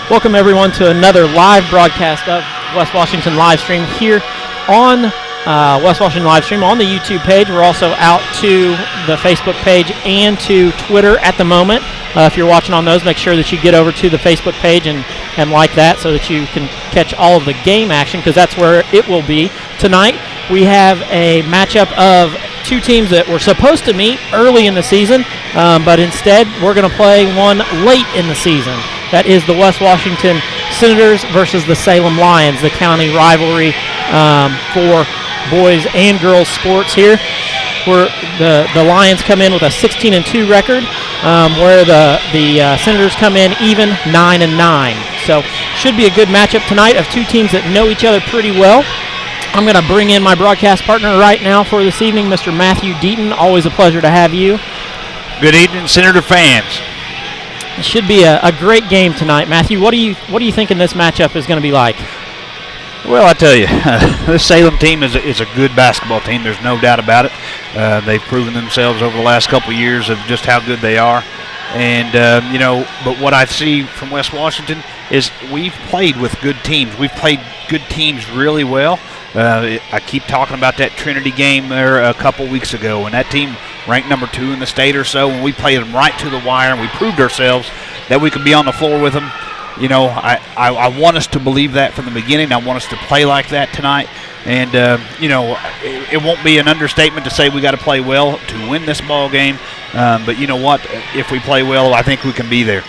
Welcome everyone to another live broadcast of West Washington live stream here on West Washington live stream on the YouTube page. We're also out to the Facebook page and to Twitter at the moment. If you're watching on those, make sure that you get over to the Facebook page and like that so that you can catch all of the game action, because that's where it will be. Tonight we have a matchup of two teams that were supposed to meet early in the season, but instead we're going to play one late in the season. That is the West Washington Senators versus the Salem Lions, the county rivalry for boys and girls sports here. Where the Lions come in with a 16-2 record, where the Senators come in even 9-9. So should be a good matchup tonight of two teams that know each other pretty well. I'm going to bring in my broadcast partner right now for this evening, Mr. Matthew Deaton. Always a pleasure to have you. Good evening, Senator fans. It should be a great game tonight. Matthew, what do you thinking this matchup is going to be like? Well, I tell you, this Salem team is a good basketball team. There's no doubt about it. They've proven themselves over the last couple of years of just how good they are. And, but what I see from West Washington is we've played with good teams. We've played good teams really well. I keep talking about that Trinity game there a couple weeks ago, and that team ranked number 2 in the state or so, and we played them right to the wire, and we proved ourselves that we could be on the floor with them. You know, I want us to believe that from the beginning. I want us to play like that tonight. And, it won't be an understatement to say we got to play well to win this ball game. But you know what? If we play well, I think we can be there.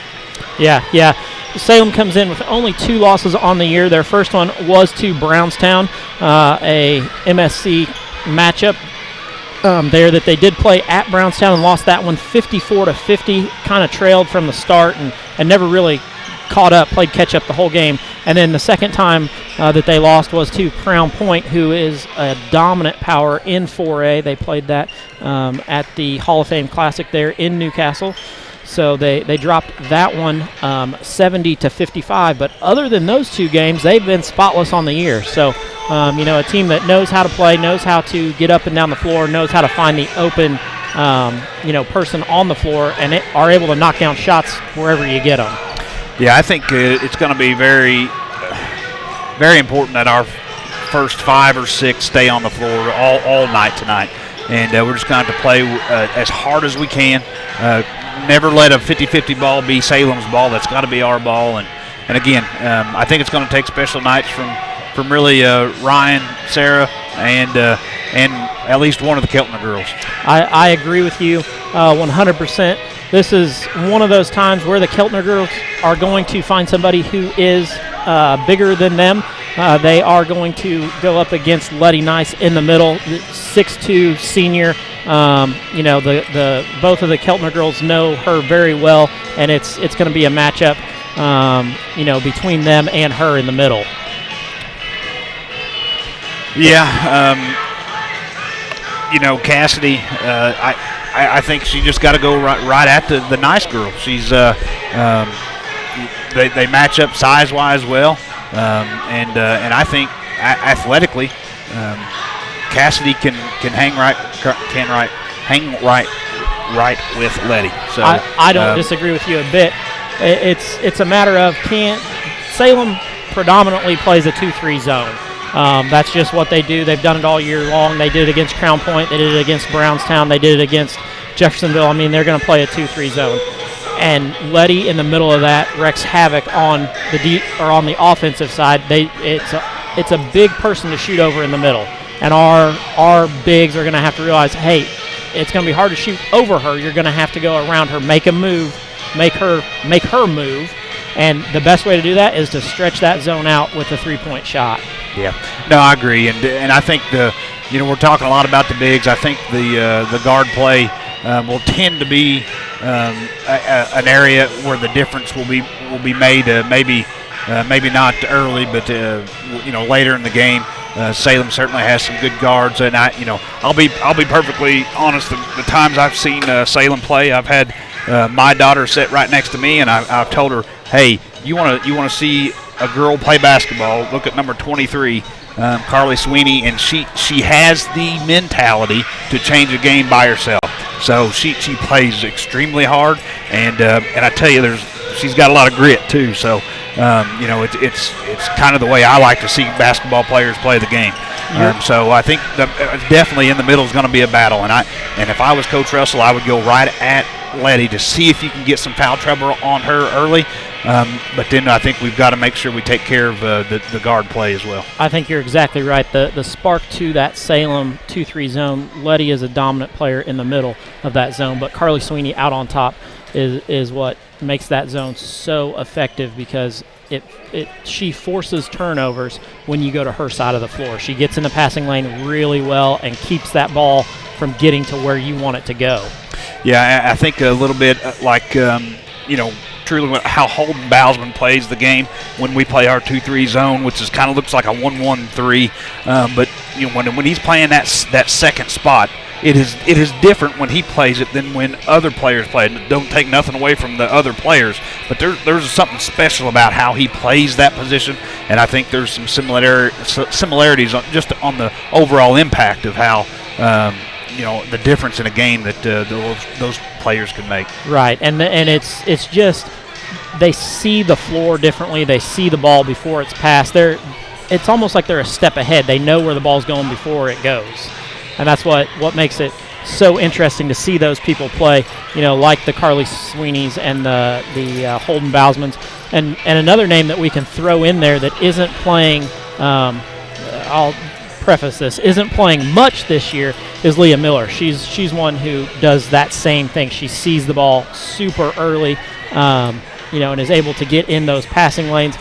Yeah. Salem comes in with only 2 losses on the year. Their first one was to Brownstown, a MSC matchup there that they did play at Brownstown and lost that one 54-50. Kind of trailed from the start and never really caught up, played catch-up the whole game. And then the second time that they lost was to Crown Point, who is a dominant power in 4A. They played that at the Hall of Fame Classic there in Newcastle. So they dropped that one 70-55. But other than those 2 games, they've been spotless on the year. So, a team that knows how to play, knows how to get up and down the floor, knows how to find the open, person on the floor, and are able to knock down shots wherever you get them. Yeah, I think it's going to be very, very important that our first 5 or 6 stay on the floor all night tonight. And we're just going to have to play as hard as we can. Never let a 50-50 ball be Salem's ball. That's got to be our ball. And again, I think it's going to take special nights from really Ryan, Sarah, and at least one of the Keltner girls. I agree with you 100%. This is one of those times where the Keltner girls are going to find somebody who is bigger than them. They are going to go up against Letty Nice in the middle, 6'2" senior. Both of the Keltner girls know her very well, and it's going to be a matchup, between them and her in the middle. Yeah, Cassidy, I think she just got to go right at the nice girl. She's they match up size-wise well, and I think athletically, Cassidy can hang right with Letty. So I don't disagree with you a bit. It's a matter of Salem predominantly plays a 2-3 zone. That's just what they do. They've done it all year long. They did it against Crown Point. They did it against Brownstown. They did it against Jeffersonville. I mean, they're going to play a 2-3 zone. And Letty in the middle of that wreaks havoc on the offensive side. It's a big person to shoot over in the middle. And our bigs are going to have to realize, hey, it's going to be hard to shoot over her. You're going to have to go around her, make a move, make her move. And the best way to do that is to stretch that zone out with a 3-point shot. Yeah, no, I agree, and I think we're talking a lot about the bigs. I think the guard play will tend to be an area where the difference will be made. Maybe not early, but later in the game. Salem certainly has some good guards, and I'll be perfectly honest. The times I've seen Salem play, I've had my daughter sit right next to me, and I've told her, hey, you want to see a girl play basketball, look at number 23, Carly Sweeney, and she has the mentality to change a game by herself. So she plays extremely hard, and I tell you, she's got a lot of grit too. So it's kind of the way I like to see basketball players play the game. So I think definitely in the middle is going to be a battle, and if I was Coach Russell, I would go right at Letty to see if you can get some foul trouble on her early. But then I think we've got to make sure we take care of the guard play as well. I think you're exactly right. The spark to that Salem 2-3 zone, Letty is a dominant player in the middle of that zone, but Carly Sweeney out on top is what makes that zone so effective, because she forces turnovers when you go to her side of the floor. She gets in the passing lane really well and keeps that ball from getting to where you want it to go. Yeah, I think a little bit like, truly how Holden Bousman plays the game when we play our 2-3 zone, which is kind of looks like a 1-1-3. But when he's playing that second spot, it is different when he plays it than when other players play it. Don't take nothing away from the other players, but there's something special about how he plays that position, and I think there's some similarities on the overall impact of how the difference in a game that those players can make. Right, and it's just they see the floor differently. They see the ball before it's passed. It's almost like they're a step ahead. They know where the ball's going before it goes. And that's what makes it so interesting to see those people play, like the Carly Sweeneys and the Holden Bousmans. And another name that we can throw in there that isn't playing, I'll preface this, isn't playing much this year is Leah Miller. She's one who does that same thing. She sees the ball super early, and is able to get in those passing lanes.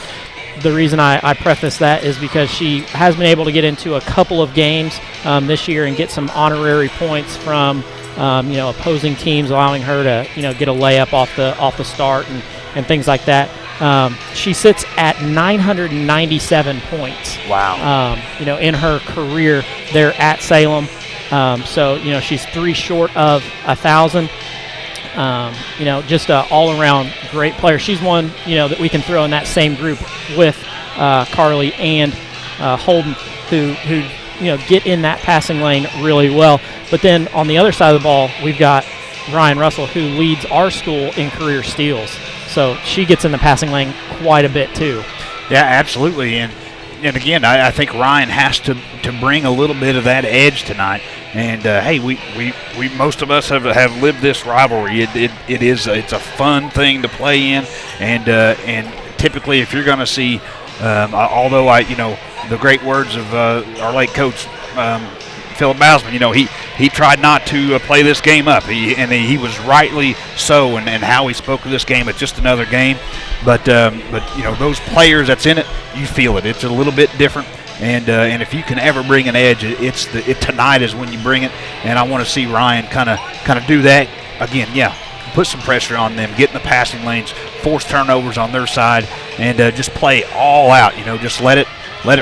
The reason I preface that is because she has been able to get into a couple of games this year and get some honorary points from opposing teams, allowing her to get a layup off the start and things like that. She sits at 997 points. Wow. In her career there at Salem. So she's 3 short of 1,000. Just an all-around great player. She's one, that we can throw in that same group with Carly and Holden, who get in that passing lane really well. But then on the other side of the ball, we've got Ryan Russell, who leads our school in career steals. So she gets in the passing lane quite a bit too. Yeah, absolutely. And again, I think Ryan has to bring a little bit of that edge tonight. And hey, we most of us have lived this rivalry. It's a fun thing to play in, and typically if you're going to see, although the great words of our late coach Philip Bousman, he tried not to play this game up. He was rightly so, and how he spoke of this game. It's just another game, but those players that's in it, you feel it. It's a little bit different. And if you can ever bring an edge, tonight is when you bring it. And I want to see Ryan kind of do that again. Yeah, put some pressure on them, get in the passing lanes, force turnovers on their side, and just play all out. Just let it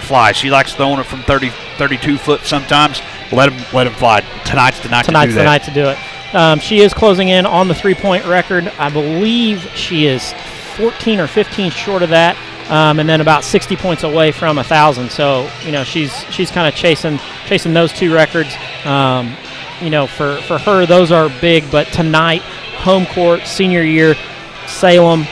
fly. She likes throwing it from 32 foot sometimes. Let him fly. Tonight's the night to do that. Tonight's the night to do it. She is closing in on the 3-point record. I believe she is 14 or 15 short of that. And then about 60 points away from 1,000. So she's kind of chasing those two records. For her, those are big. But tonight, home court, senior year, Salem,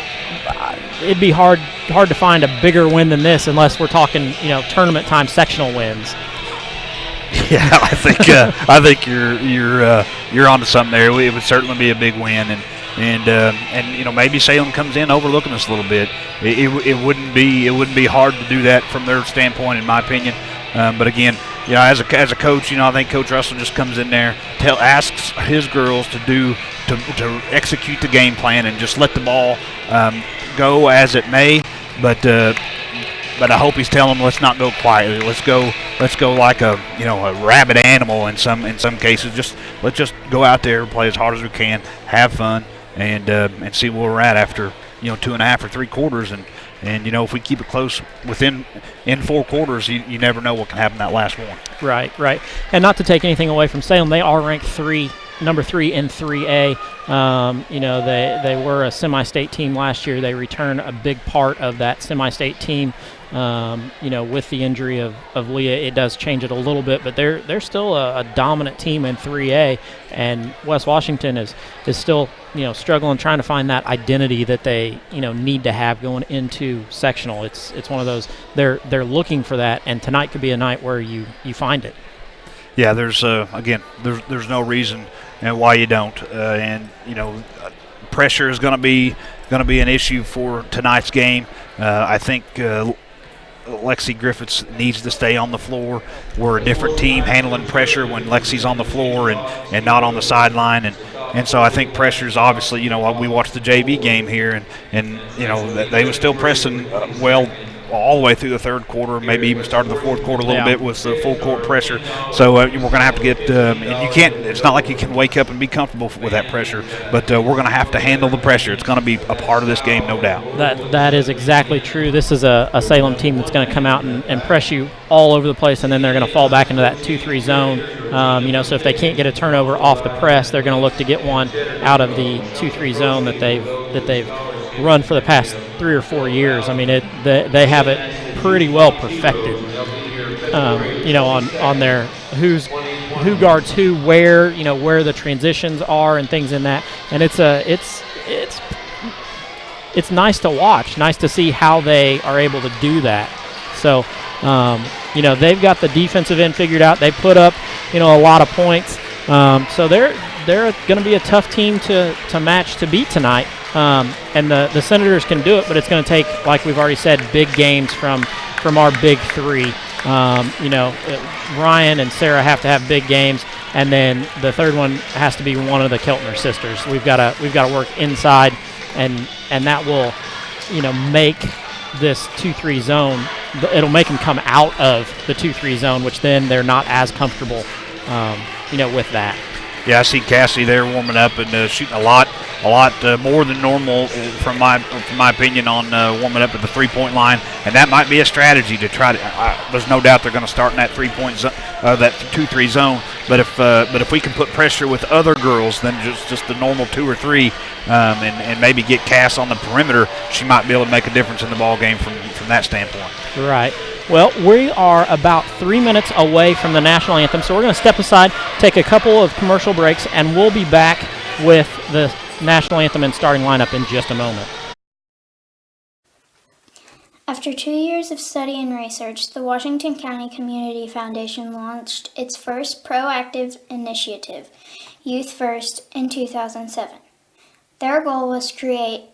it'd be hard to find a bigger win than this, unless we're talking tournament time sectional wins. Yeah, I think you're onto something there. It would certainly be a big win, and maybe Salem comes in overlooking us a little bit. It wouldn't be hard to do that from their standpoint, in my opinion. But again, as a coach, I think Coach Russell just comes in there, asks his girls to execute the game plan and just let the ball go as it may. But I hope he's telling them, let's not go quietly. Let's go like a rabid animal in some cases. Let's just go out there and play as hard as we can, have fun, and see where we're at after 2.5 or 3 quarters. And if we keep it close in 4 quarters, you never know what can happen that last one. Right. And not to take anything away from Salem, they are ranked 3 number 3 in 3A. They were a semi-state team last year. They return a big part of that semi-state team. With the injury of Leah, it does change it a little bit, but they're still a dominant team in 3A, and West Washington is still struggling, trying to find that identity that they need to have going into sectional. It's one of those they're looking for that, and tonight could be a night where you find it. Yeah, there's no reason why you don't, pressure is going to be an issue for tonight's game. I think Lexi Griffiths needs to stay on the floor. We're a different team handling pressure when Lexi's on the floor and not on the sideline, and so I think pressure is obviously, we watched the JV game here, and they were still pressing well all the way through the third quarter, maybe even started the fourth quarter a little bit with the full court pressure. So we're going to have to get and you can't. It's not like you can wake up and be comfortable with that pressure, but we're going to have to handle the pressure. It's going to be a part of this game, no doubt. That is exactly true. This is a Salem team that's going to come out and press you all over the place, and then they're going to fall back into that 2-3 zone. So if they can't get a turnover off the press, they're going to look to get one out of the 2-3 zone that they've run for the past 3 or 4 years. I mean, they have it pretty well perfected. On their who guards who, where the transitions are and things in that. And it's nice to watch, nice to see how they are able to do that. So, they've got the defensive end figured out. They put up, a lot of points. So they're going to be a tough team to match, to beat tonight. And the Senators can do it, but it's going to take, like we've already said, big games from our big three. Ryan and Sarah have to have big games, and then the third one has to be one of the Keltner sisters. We've got to work inside, and that will, make this 2-3 zone. It'll make them come out of the 2-3 zone, which then they're not as comfortable, with that. Yeah, I see Cassie there warming up and shooting a lot more than normal, from my opinion, on warming up at the 3-point line, and that might be a strategy to try to. There's no doubt they're going to start in that 3-point zone, that 2-3 zone. But if we can put pressure with other girls than just the normal 2 or 3, and maybe get Cass on the perimeter, she might be able to make a difference in the ball game from that standpoint. Right. Well, we are about 3 minutes away from the national anthem, so we're going to step aside, take a couple of commercial breaks, and we'll be back with the national anthem and starting lineup in just a moment. After 2 years of study and research, the Washington County Community Foundation launched its first proactive initiative, Youth First, in 2007. Their goal was to create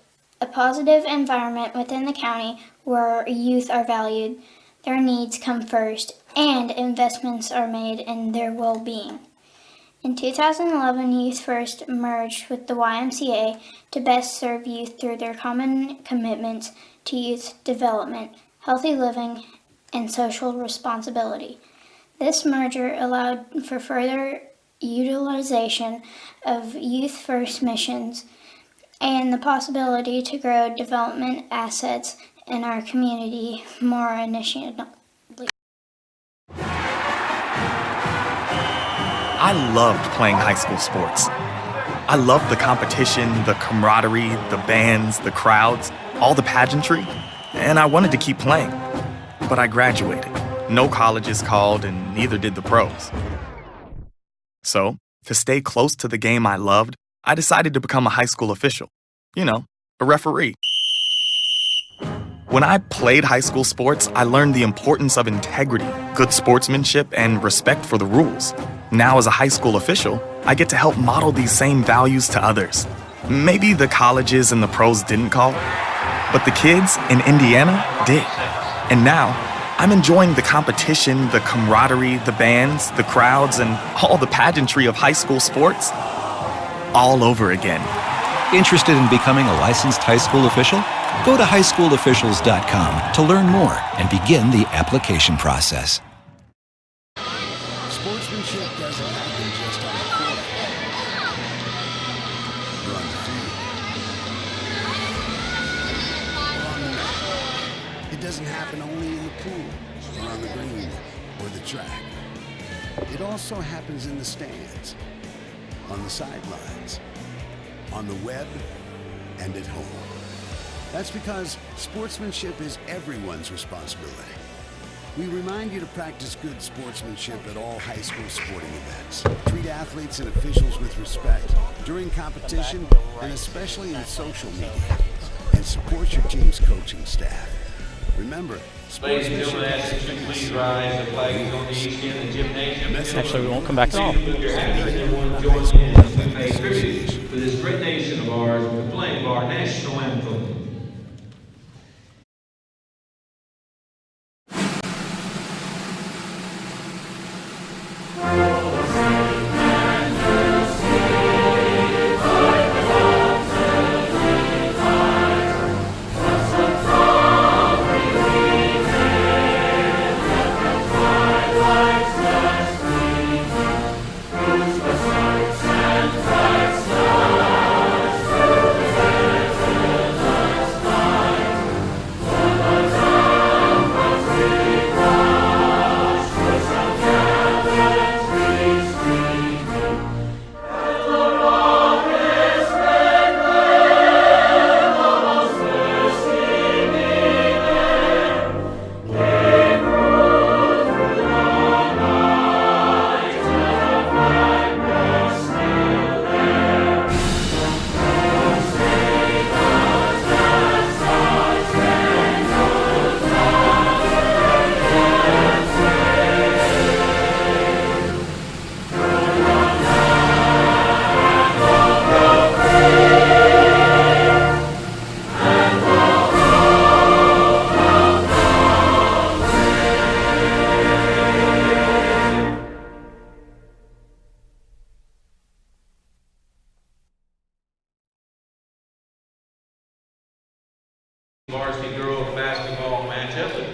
a positive environment within the county where youth are valued, their needs come first, and investments are made in their well-being. In 2011, Youth First merged with the YMCA to best serve youth through their common commitments to youth development, healthy living, and social responsibility. This merger allowed for further utilization of Youth First missions and the possibility to grow development assets in our community more initiatively. I loved playing high school sports. I loved the competition, the camaraderie, the bands, the crowds, all the pageantry, and I wanted to keep playing. But I graduated. No colleges called, and neither did the pros. So, to stay close to the game I loved, I decided to become a high school official. A referee. When I played high school sports, I learned the importance of integrity, good sportsmanship, and respect for the rules. Now, as a high school official, I get to help model these same values to others. Maybe the colleges and the pros didn't call, but the kids in Indiana did. And now, I'm enjoying the competition, the camaraderie, the bands, the crowds, and all the pageantry of high school sports all over again. Interested in becoming a licensed high school official? Go to highschoolofficials.com to learn more and begin the application process. Sportsmanship doesn't happen just on the court. Or on the field. Or on the mat. It doesn't happen only in the pool, or on the green, or the track. It also happens in the stands. on the sidelines, on the web, and at home. That's because sportsmanship is everyone's responsibility. We remind you to practice good sportsmanship at all high school sporting events. Treat athletes and officials with respect during competition and especially in social media. And support your team's coaching staff. Remember, sportsmanship is please rise. The flag is on the east end of the gymnasium. Actually, we won't come back at all. For this great nation of ours, we're playing our national anthem.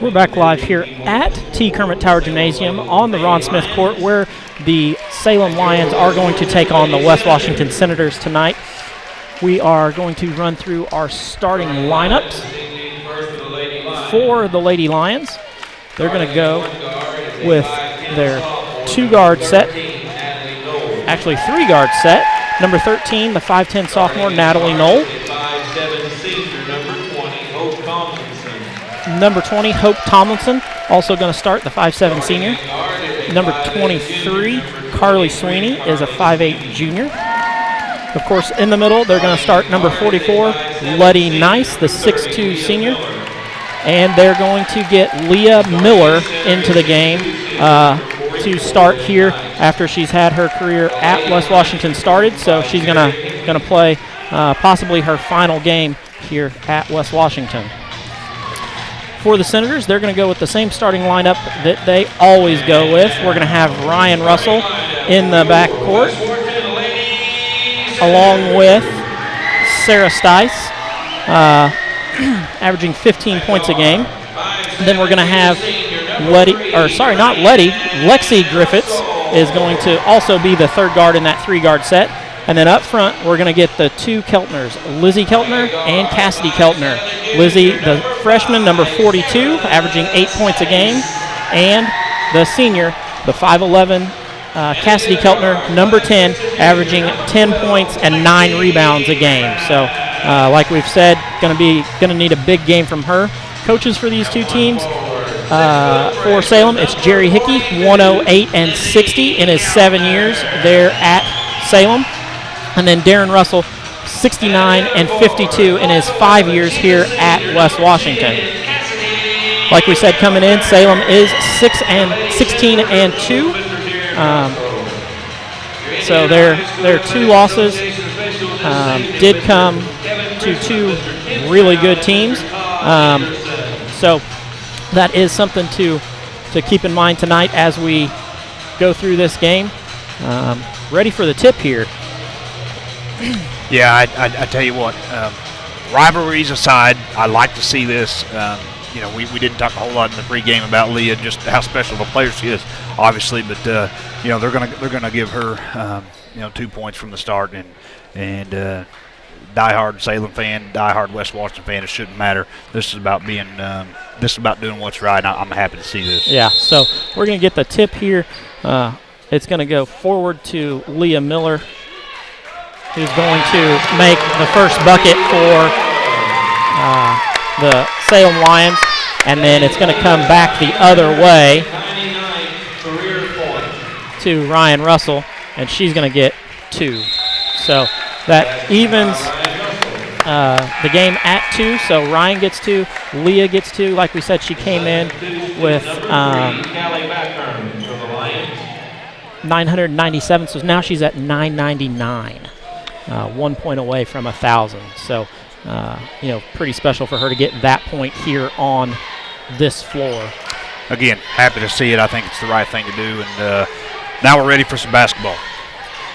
We're back live here at T. Kermit Tower Gymnasium on the Ron Smith Court, where the Salem Lions are going to take on the West Washington Senators tonight. We are going to run through our starting lineups for the Lady Lions. They're going to go with their 2-guard set, actually 3-guard set. Number 13, the 5'10 sophomore, Natalie Knoll. Number 20, Hope Tomlinson, also going to start, the 5'7 senior. Number 23, Carly Sweeney, is a 5'8 junior. Of course, in the middle, they're going to start number 44, Letty Nice, the 6'2 senior. And they're going to get Leah Miller into the game to start here after she's had her career at West Washington started. So she's going to play possibly her final game here at West Washington. For the Senators, they're going to go with the same starting lineup that they always go with. We're going to have Ryan Russell in the back court, along with Sarah Stice, averaging 15 points a game. And then we're going to have Lexi Griffiths is going to also be the 3rd guard in that 3-guard set. And then up front, we're going to get the 2 Keltners, Lizzie Keltner and Cassidy Keltner. Lizzie, the freshman, number 42, averaging 8 points a game. And the senior, the 5'11", Cassidy Keltner, number 10, averaging 10 points and 9 rebounds a game. So, like we've said, going to need a big game from her. Coaches for these 2 teams, for Salem, it's Jerry Hickey, 108-60 in his 7 years there at Salem. And then Darren Russell, 69-52 in his 5 years here at West Washington. Like we said, coming in, Salem is 16-2. So their 2 losses did come to 2 really good teams. So that is something to keep in mind tonight as we go through this game. Ready for the tip here. Yeah, I tell you what, rivalries aside, I like to see this. We didn't talk a whole lot in the pregame about Leah, just how special of a player she is, obviously. But they're gonna give her 2 points from the start, and diehard Salem fan, diehard West Washington fan, it shouldn't matter. This is about doing what's right. I'm happy to see this. Yeah. So we're gonna get the tip here. It's gonna go forward to Leah Miller who's going to make the first bucket for the Salem Lions, and then it's going to come back the other way to Ryan Russell, and she's going to get 2. So that evens the game at 2. So Ryan gets 2, Leah gets 2. Like we said, she came in with 997, so now she's at 999, 1 point away from 1,000. So, pretty special for her to get that point here on this floor. Again, happy to see it. I think it's the right thing to do, and now we're ready for some basketball.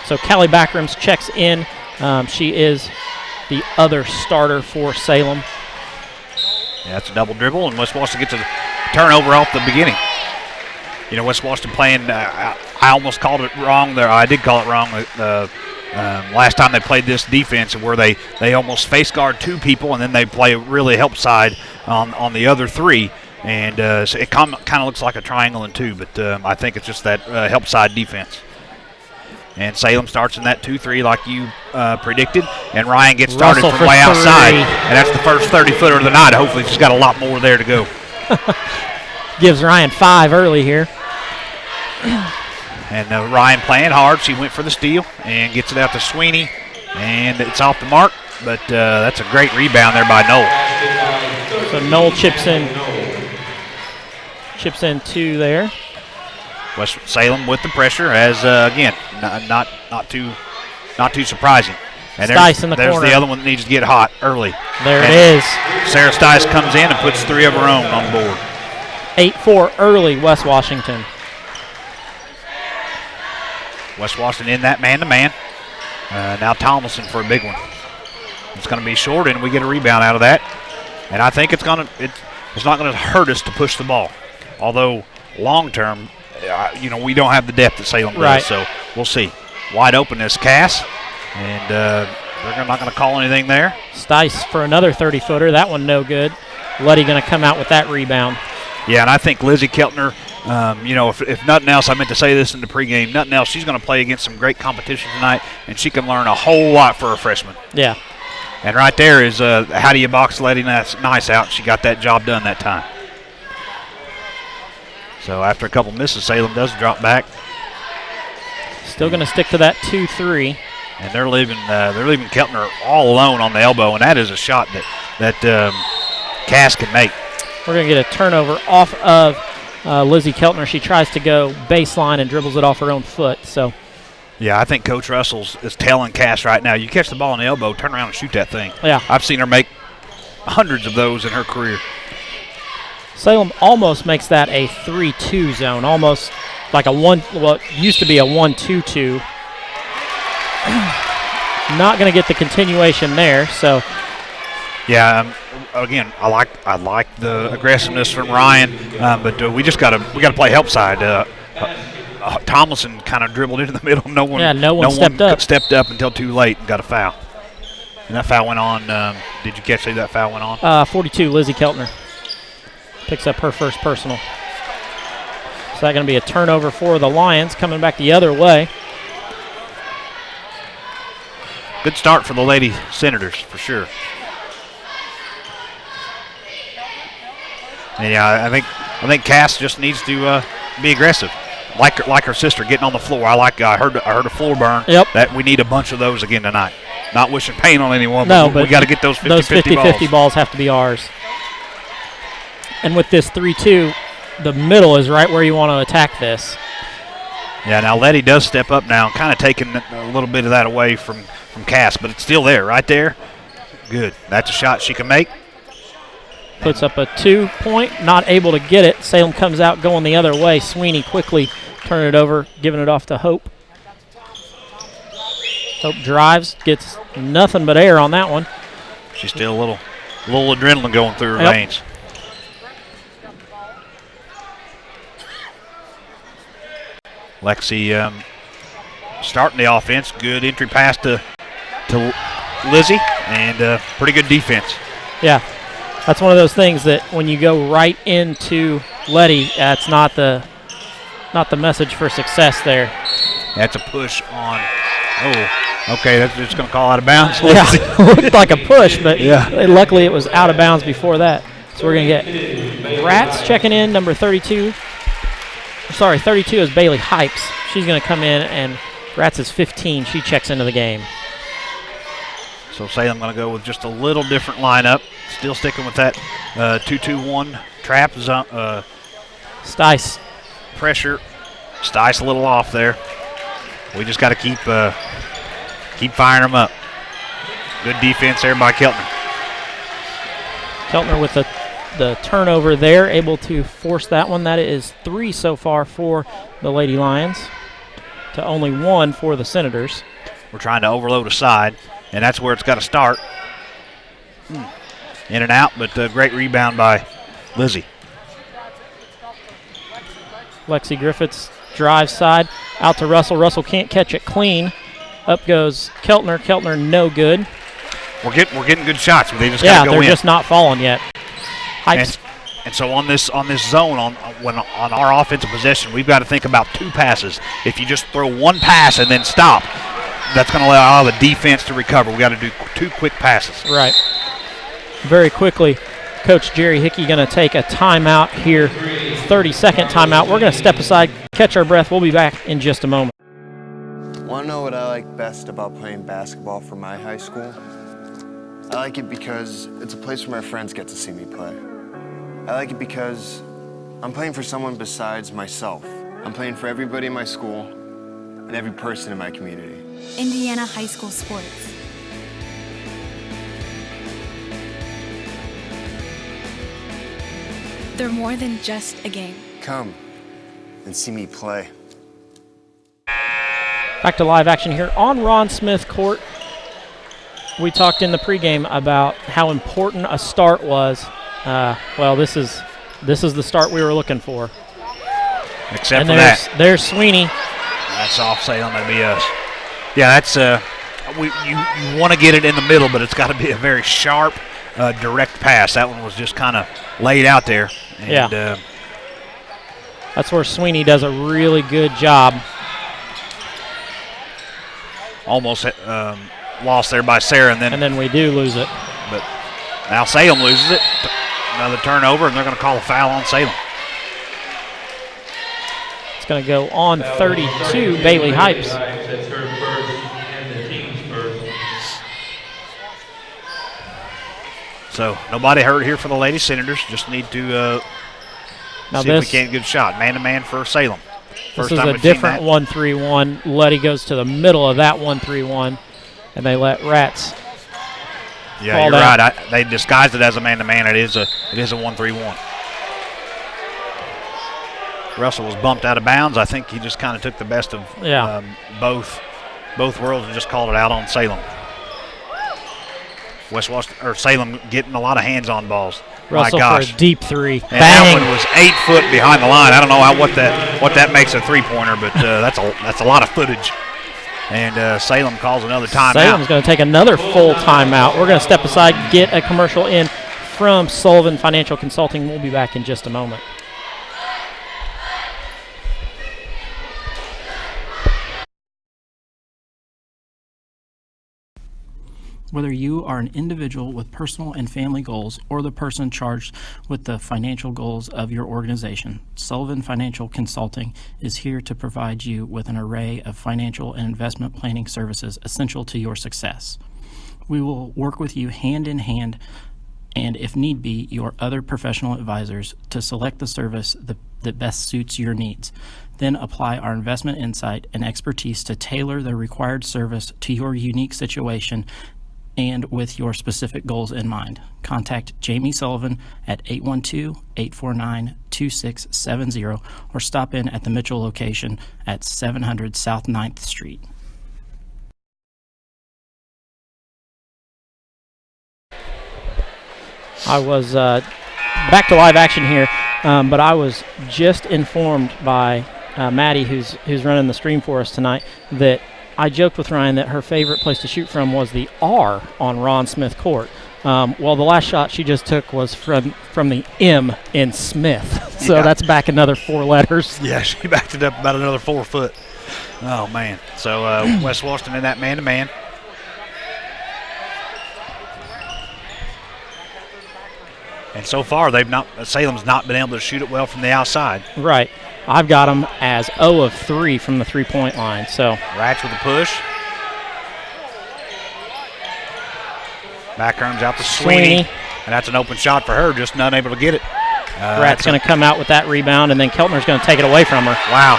So Callie Backrams checks in. She is the other starter for Salem. Yeah, that's a double dribble, and West Washington gets a turnover off the beginning. West Washington playing, I almost called it wrong there. I did call it wrong last time they played this defense, where they almost face guard 2 people, and then they play really help side on the other 3. And so it kind of looks like a triangle in 2, but I think it's just that help side defense. And Salem starts in that 2-3 like you predicted, and Ryan gets started Russell from way 3. outside, and that's the first 30-footer of the night. Hopefully she's got a lot more there to go. Gives Ryan 5 early here. And Ryan playing hard. She went for the steal and gets it out to Sweeney, and it's off the mark, but that's a great rebound there by Noel. So Noel chips in 2 there. West Salem with the pressure, as again, not too surprising. And Stice in the there's corner. the other one that needs to get hot early. There and it is. Sarah Stice comes in and puts 3 of her own on the board. 8-4 early, West Washington. West Washington in that man-to-man. Now Tomlinson for a big one. It's going to be short, and we get a rebound out of that. And I think it's not going to hurt us to push the ball. Although long-term, we don't have the depth that Salem does, right. So we'll see. Wide open is Cass, and they're not going to call anything there. Stice for another 30-footer. That one no good. Luddy going to come out with that rebound. Yeah, and I think Lizzie Keltner, if nothing else, I meant to say this in the pregame, nothing else, she's going to play against some great competition tonight, and she can learn a whole lot for a freshman. Yeah. And right there is how do you box Letty Nice out. She got that job done that time. So after a couple misses, Salem does drop back. Still going to stick to that 2-3. And they're leaving Keltner all alone on the elbow, and that is a shot that Cass can make. We're going to get a turnover off of Lizzie Keltner. She tries to go baseline and dribbles it off her own foot. So, yeah, I think Coach Russell is telling Cass right now, you catch the ball on the elbow, turn around and shoot that thing. Yeah. I've seen her make hundreds of those in her career. Salem almost makes that a 3-2 zone, almost like what used to be a 1-2-2. Not going to get the continuation there, so. Yeah, again, I like the aggressiveness from Ryan, but we got to play help side. Tomlinson kind of dribbled into the middle. No one stepped up until too late and got a foul. And that foul went on. Did you catch that foul went on? 42, Lizzie Keltner picks up her first personal. So that's going to be a turnover for the Lions, coming back the other way. Good start for the Lady Senators for sure. And yeah, I think Cass just needs to be aggressive, like her sister, getting on the floor. I heard a floor burn. Yep. That we need a bunch of those again tonight. Not wishing pain on anyone, no, but we got to get those 50-50 balls. Those 50-50 balls have to be ours. And with this 3-2, the middle is right where you want to attack this. Yeah, now Letty does step up now, kind of taking a little bit of that away from Cass, but it's still there, right there. Good. That's a shot she can make. Puts up a 2-point, not able to get it. Salem comes out going the other way. Sweeney quickly turning it over, giving it off to Hope. Hope drives, gets nothing but air on that one. She's still a little adrenaline going through her veins. Lexi starting the offense. Good entry pass to Lizzie, and pretty good defense. Yeah, that's one of those things that when you go right into Letty, that's not the message for success there. That's a push on. Oh, Okay, that's just going to call out of bounds. Yeah, looked like a push, but Yeah. luckily it was out of bounds before that. So we're going to get Rats checking in, number 32. Sorry, 32 is Bailey Hypes. She's going to come in, and Rats is 15. She checks into the game. So Salem going to go with just a little different lineup. Still sticking with that 2-2-1 trap zone, Stice. pressure. Stice a little off there. We just got to keep firing them up. Good defense there by Keltner. Keltner with the turnover there, able to force that one. That is 3 so far for the Lady Lions to only 1 for the Senators. We're trying to overload a side, and that's where it's got to start. In and out, but great rebound by Lizzie. Lexi Griffiths drives side, out to Russell. Russell can't catch it clean. Up goes Keltner. Keltner no good. We're getting good shots, but they just got to go in. Yeah, they're just not falling yet. Hypes. And so on this zone, on our offensive possession, we've got to think about 2 passes. If you just throw 1 pass and then stop, that's going to allow the defense to recover. We got to do 2 quick passes. Right. Very quickly, Coach Jerry Hickey going to take a timeout here, 30-second timeout. We're going to step aside, catch our breath. We'll be back in just a moment. Want to know what I like best about playing basketball for my high school? I like it because it's a place where my friends get to see me play. I like it because I'm playing for someone besides myself. I'm playing for everybody in my school and every person in my community. Indiana high school sports. They're more than just a game. Come and see me play. Back to live action here on Ron Smith Court. We talked in the pregame about how important a start was. Well, this is the start we were looking for. Except and for that. There's Sweeney. That's off Salem. That'd be us. Yeah, that's you want to get it in the middle, but it's got to be a very sharp, direct pass. That one was just kind of laid out there. And, yeah. That's where Sweeney does a really good job. Almost lost there by Sarah, and then we do lose it. But now Salem loses it. Another turnover, and they're going to call a foul on Salem. It's going to go on 32, Bailey Hypes. That's her first and the team's first. So nobody hurt here for the Lady Senators. Just need to see if we can't get a shot. Man-to-man for Salem. This is a different 1-3-1. Letty goes to the middle of that 1-3-1, and they let Rats. Yeah, you're right. They disguised it as a man-to-man. It is a 1-3-1. Russell was bumped out of bounds. I think he just kind of took the best of both worlds and just called it out on Salem. Salem getting a lot of hands-on balls. Russell My gosh. for a deep 3. And that one was 8 foot behind the line. I don't know what that makes a three-pointer, but that's a lot of footage. And Salem calls another timeout. Salem's going to take another full timeout. We're going to step aside, get a commercial in from Sullivan Financial Consulting. We'll be back in just a moment. Whether you are an individual with personal and family goals or the person charged with the financial goals of your organization, Sullivan Financial Consulting is here to provide you with an array of financial and investment planning services essential to your success. We will work with you hand in hand and, if need be, your other professional advisors to select the service that best suits your needs. Then apply our investment insight and expertise to tailor the required service to your unique situation and with your specific goals in mind. Contact Jamie Sullivan at 812-849-2670 or stop in at the Mitchell location at 700 South 9th Street. I was back to live action here, but I was just informed by Maddie, who's running the stream for us tonight, that I joked with Ryan that her favorite place to shoot from was the R on Ron Smith Court. Well, the last shot she just took was from the M in Smith. So that's back another 4 letters. Yeah, she backed it up about another 4 foot. Oh, man. So West Washington in that man-to-man. And so far, Salem's not been able to shoot it well from the outside. Right. I've got them as 0 of 3 from the 3-point line. So Rats with a push. Back comes out to Sweeney. And that's an open shot for her, just not able to get it. Rat's going to come out with that rebound, and then Keltner's going to take it away from her. Wow.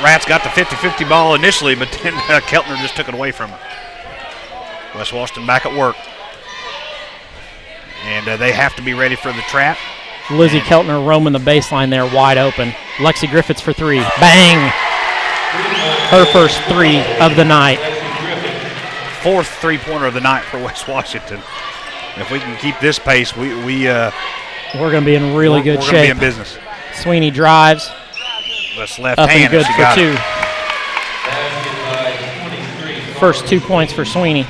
Rats got the 50-50 ball initially, but then Keltner just took it away from her. West Washington back at work. And they have to be ready for the trap. Lizzie Keltner roaming the baseline there, wide open. Lexi Griffiths for 3. Bang! Her first 3 of the night. 4th three-pointer of the night for West Washington. If we can keep this pace, we're going to be in really good shape. We're going to be in business. Sweeney drives. That's left up hand. and good for 2. First 2 points for Sweeney.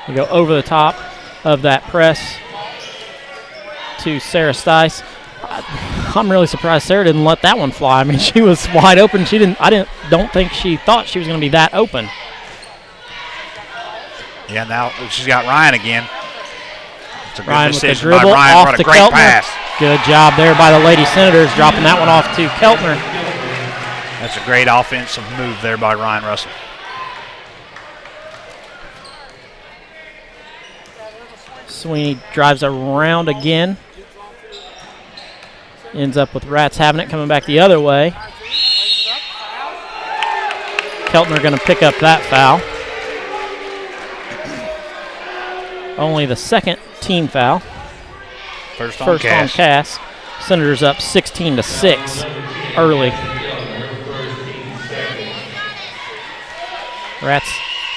We go over the top of that press to Sarah Stice. I'm really surprised Sarah didn't let that one fly. I mean, she was wide open. Don't think she thought she was going to be that open. Yeah, now she's got Ryan again. It's a good Ryan with the decision dribble by Ryan. off What to a great Keltner. pass. Good job there by the Lady Senators, dropping that one off to Keltner. That's a great offensive move there by Ryan Russell. Sweeney drives around again. Ends up with Rats having it, coming back the other way. Keltner going to pick up that foul. Only the second team foul. First on Cass. Senators up 16-6 early. Rats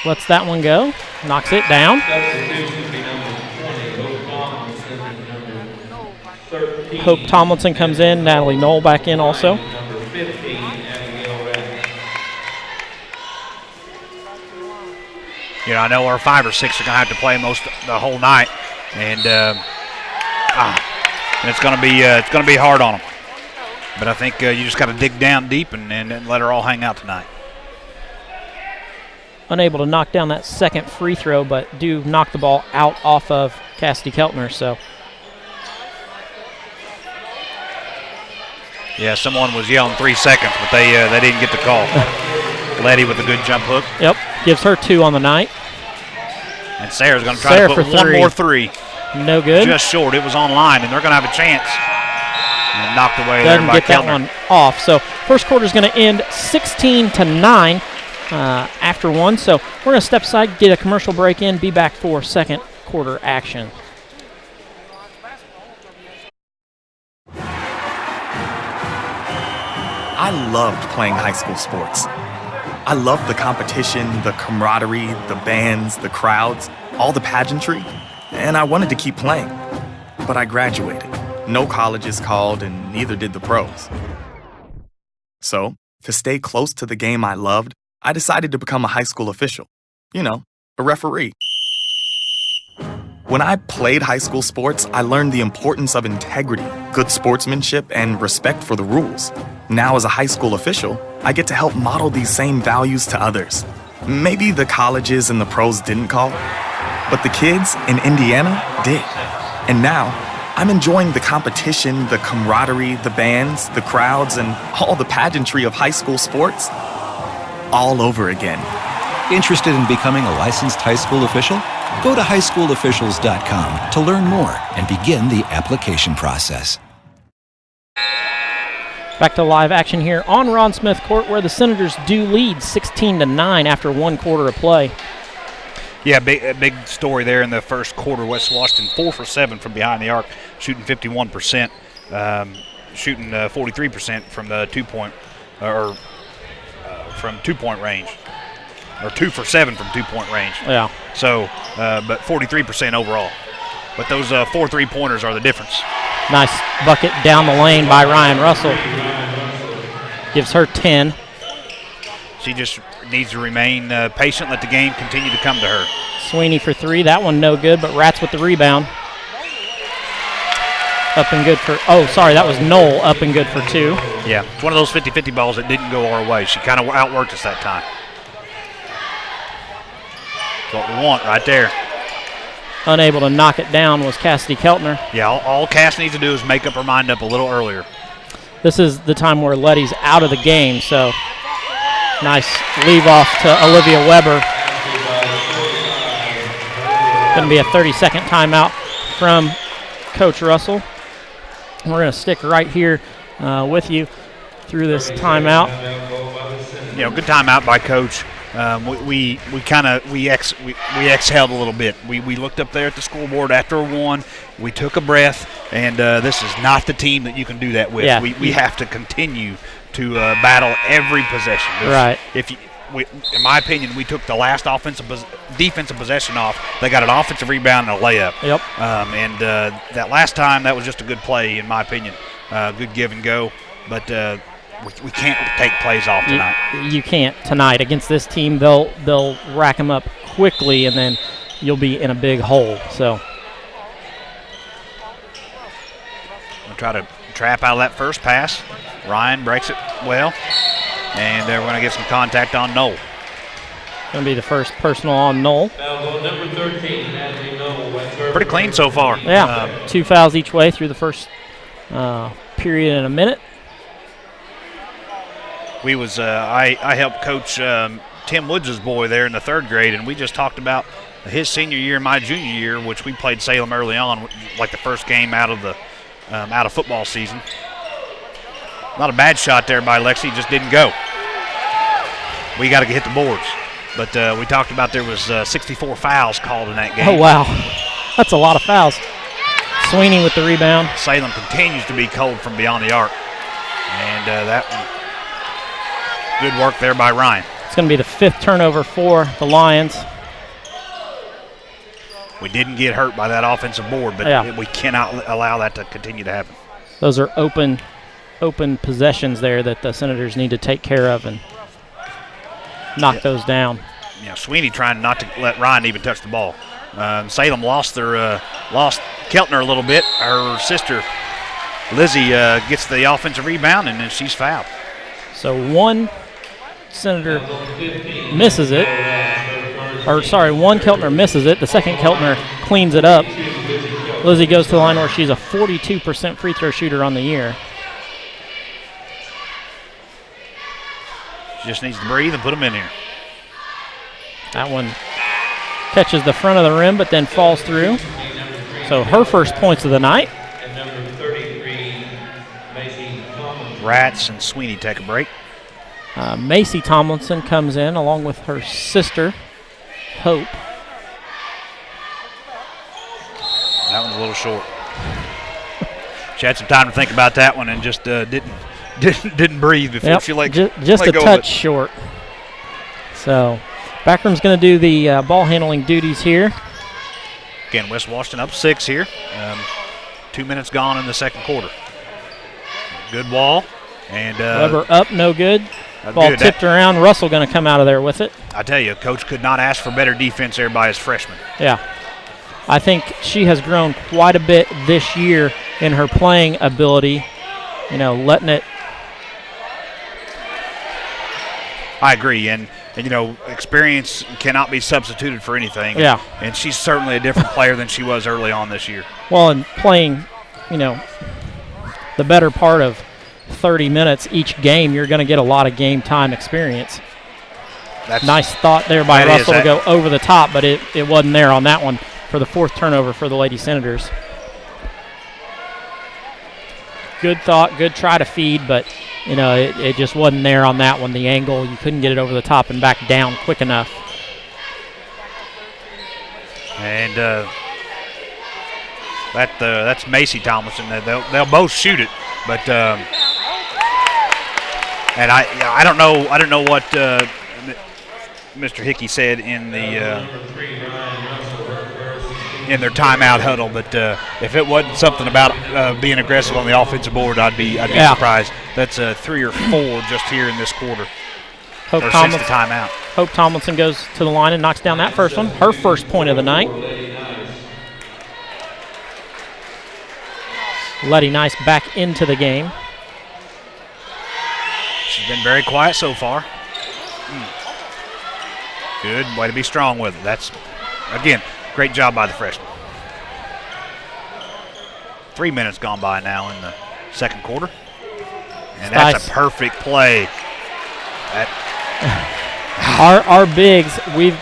lets that one go. Knocks it down. Hope Tomlinson comes in. Natalie Knoll back in also. I know our 5 or 6 are going to have to play the whole night, and it's going to be hard on them. But I think you just got to dig down deep and let her all hang out tonight. Unable to knock down that second free throw, but do knock the ball out off of Cassidy Keltner. So. Yeah, someone was yelling 3 seconds, but they didn't get the call. Letty with a good jump hook. Yep, gives her 2 on the night. And Sarah's going to try to put one more 3. No good. Just short. It was on line, and they're going to have a chance. And knocked away Doesn't there by get that Keltner. one off. So first quarter is going to end 16-9 after 1. So we're going to step aside, get a commercial break in, be back for second quarter action. I loved playing high school sports. I loved the competition, the camaraderie, the bands, the crowds, all the pageantry, and I wanted to keep playing. But I graduated. No colleges called, and neither did the pros. So, to stay close to the game I loved, I decided to become a high school official. A referee. When I played high school sports, I learned the importance of integrity, good sportsmanship, and respect for the rules. Now, as a high school official, I get to help model these same values to others. Maybe the colleges and the pros didn't call, but the kids in Indiana did. And now, I'm enjoying the competition, the camaraderie, the bands, the crowds, and all the pageantry of high school sports all over again. Interested in becoming a licensed high school official? Go to highschoolofficials.com to learn more and begin the application process. Back to live action here on Ron Smith Court, where the Senators do lead 16-9 after 1 quarter of play. Yeah, big story there in the first quarter. West Washington 4 for 7 from behind the arc, shooting 51%, shooting 43% from the 2-point from 2-point range, or 2 for 7 from 2-point range. Yeah. So, but 43% overall. But those 4 3-pointers are the difference. Nice bucket down the lane by Ryan Russell. Gives her 10. She just needs to remain patient, let the game continue to come to her. Sweeney for three. That one no good, but Rats with the rebound. Up and good for, that was Knoll, up and good for two. Yeah, it's one of those 50-50 balls that didn't go our way. She kind of outworked us that time. That's what we want right there. Unable to knock it down was Cassidy Keltner. Yeah, all Cass needs to do is make up her mind up a little earlier. This is the time where Letty's out of the game, so nice leave off to Olivia Weber. Going to be a 30-second timeout from Coach Russell. We're going to stick right here with you through this timeout. Good timeout by Coach. We exhaled a little bit. We looked up there at the scoreboard after a one. We took a breath, and this is not the team that you can do that with. Yeah. We have to continue to battle every possession. Right. In my opinion, we took the last defensive possession off. They got an offensive rebound and a layup. Yep. That last time, that was just a good play, in my opinion. Good give and go, but we can't take plays off tonight. You can't tonight against this team. They'll rack them up quickly, and then you'll be in a big hole. So we'll try to trap out of that first pass. Ryan breaks it well. And we're going to get some contact on Knoll. Going to be the first personal on Knoll. Number 13, Natalie Knoll. Pretty clean so far. Yeah, 2 fouls each way through the first period in a minute. I helped coach Tim Woods' boy there in the 3rd grade, and we just talked about his senior year and my junior year, which we played Salem early on, like the first game out of football season. Not a bad shot there by Lexi, just didn't go. We got to hit the boards. But we talked about there was 64 fouls called in that game. Oh, wow. That's a lot of fouls. Sweeney with the rebound. Salem continues to be cold from beyond the arc. And that one, good work there by Ryan. It's going to be the 5th turnover for the Lions. We didn't get hurt by that offensive board, but we cannot allow that to continue to happen. Those are open possessions there that the Senators need to take care of and knock those down. Sweeney trying not to let Ryan even touch the ball. Salem lost Keltner a little bit. Her sister Lizzie gets the offensive rebound, and then she's fouled. So one Senator misses it. One Keltner misses it. The second Keltner cleans it up. Lizzie goes to the line where she's a 42% free throw shooter on the year. Just needs to breathe and put them in here. That one catches the front of the rim, but then falls through. So her first points of the night. And number 33, Macy Tomlinson. Rats and Sweeney take a break. Macy Tomlinson comes in along with her sister, Hope. That one's a little short. She had some time to think about that one and just didn't breathe before she let just let a go touch of it. short. So Backroom's going to do the ball handling duties here. Again, West Washington up 6 here. 2 minutes gone in the second quarter. Good ball. And Weber up, no good. Ball good. tipped around. Russell going to come out of there with it. I tell you, Coach could not ask for better defense there by his freshman. Yeah. I think she has grown quite a bit this year in her playing ability, letting it. I agree, and experience cannot be substituted for anything. Yeah. And she's certainly a different player than she was early on this year. Well, and playing, the better part of 30 minutes each game, you're going to get a lot of game time experience. Nice thought there by Russell to go over the top, but it wasn't there on that one for the 4th turnover for the Lady Senators. Good thought, good try to feed, but it just wasn't there on that one. The angle, you couldn't get it over the top and back down quick enough. And that's Macy Tomlinson. They'll both shoot it, but and I don't know what Mr. Hickey said in their timeout huddle, but if it wasn't something about being aggressive on the offensive board, I'd be surprised. That's 3 or 4 just here in this quarter. Hope Tomlinson goes to the line and knocks down that first one. Her first point of the night. Letty Nice back into the game. She's been very quiet so far. Good way to be strong with it. That's, again, great job by the freshman. 3 minutes gone by now in the second quarter. And that's a perfect play. Our bigs, we've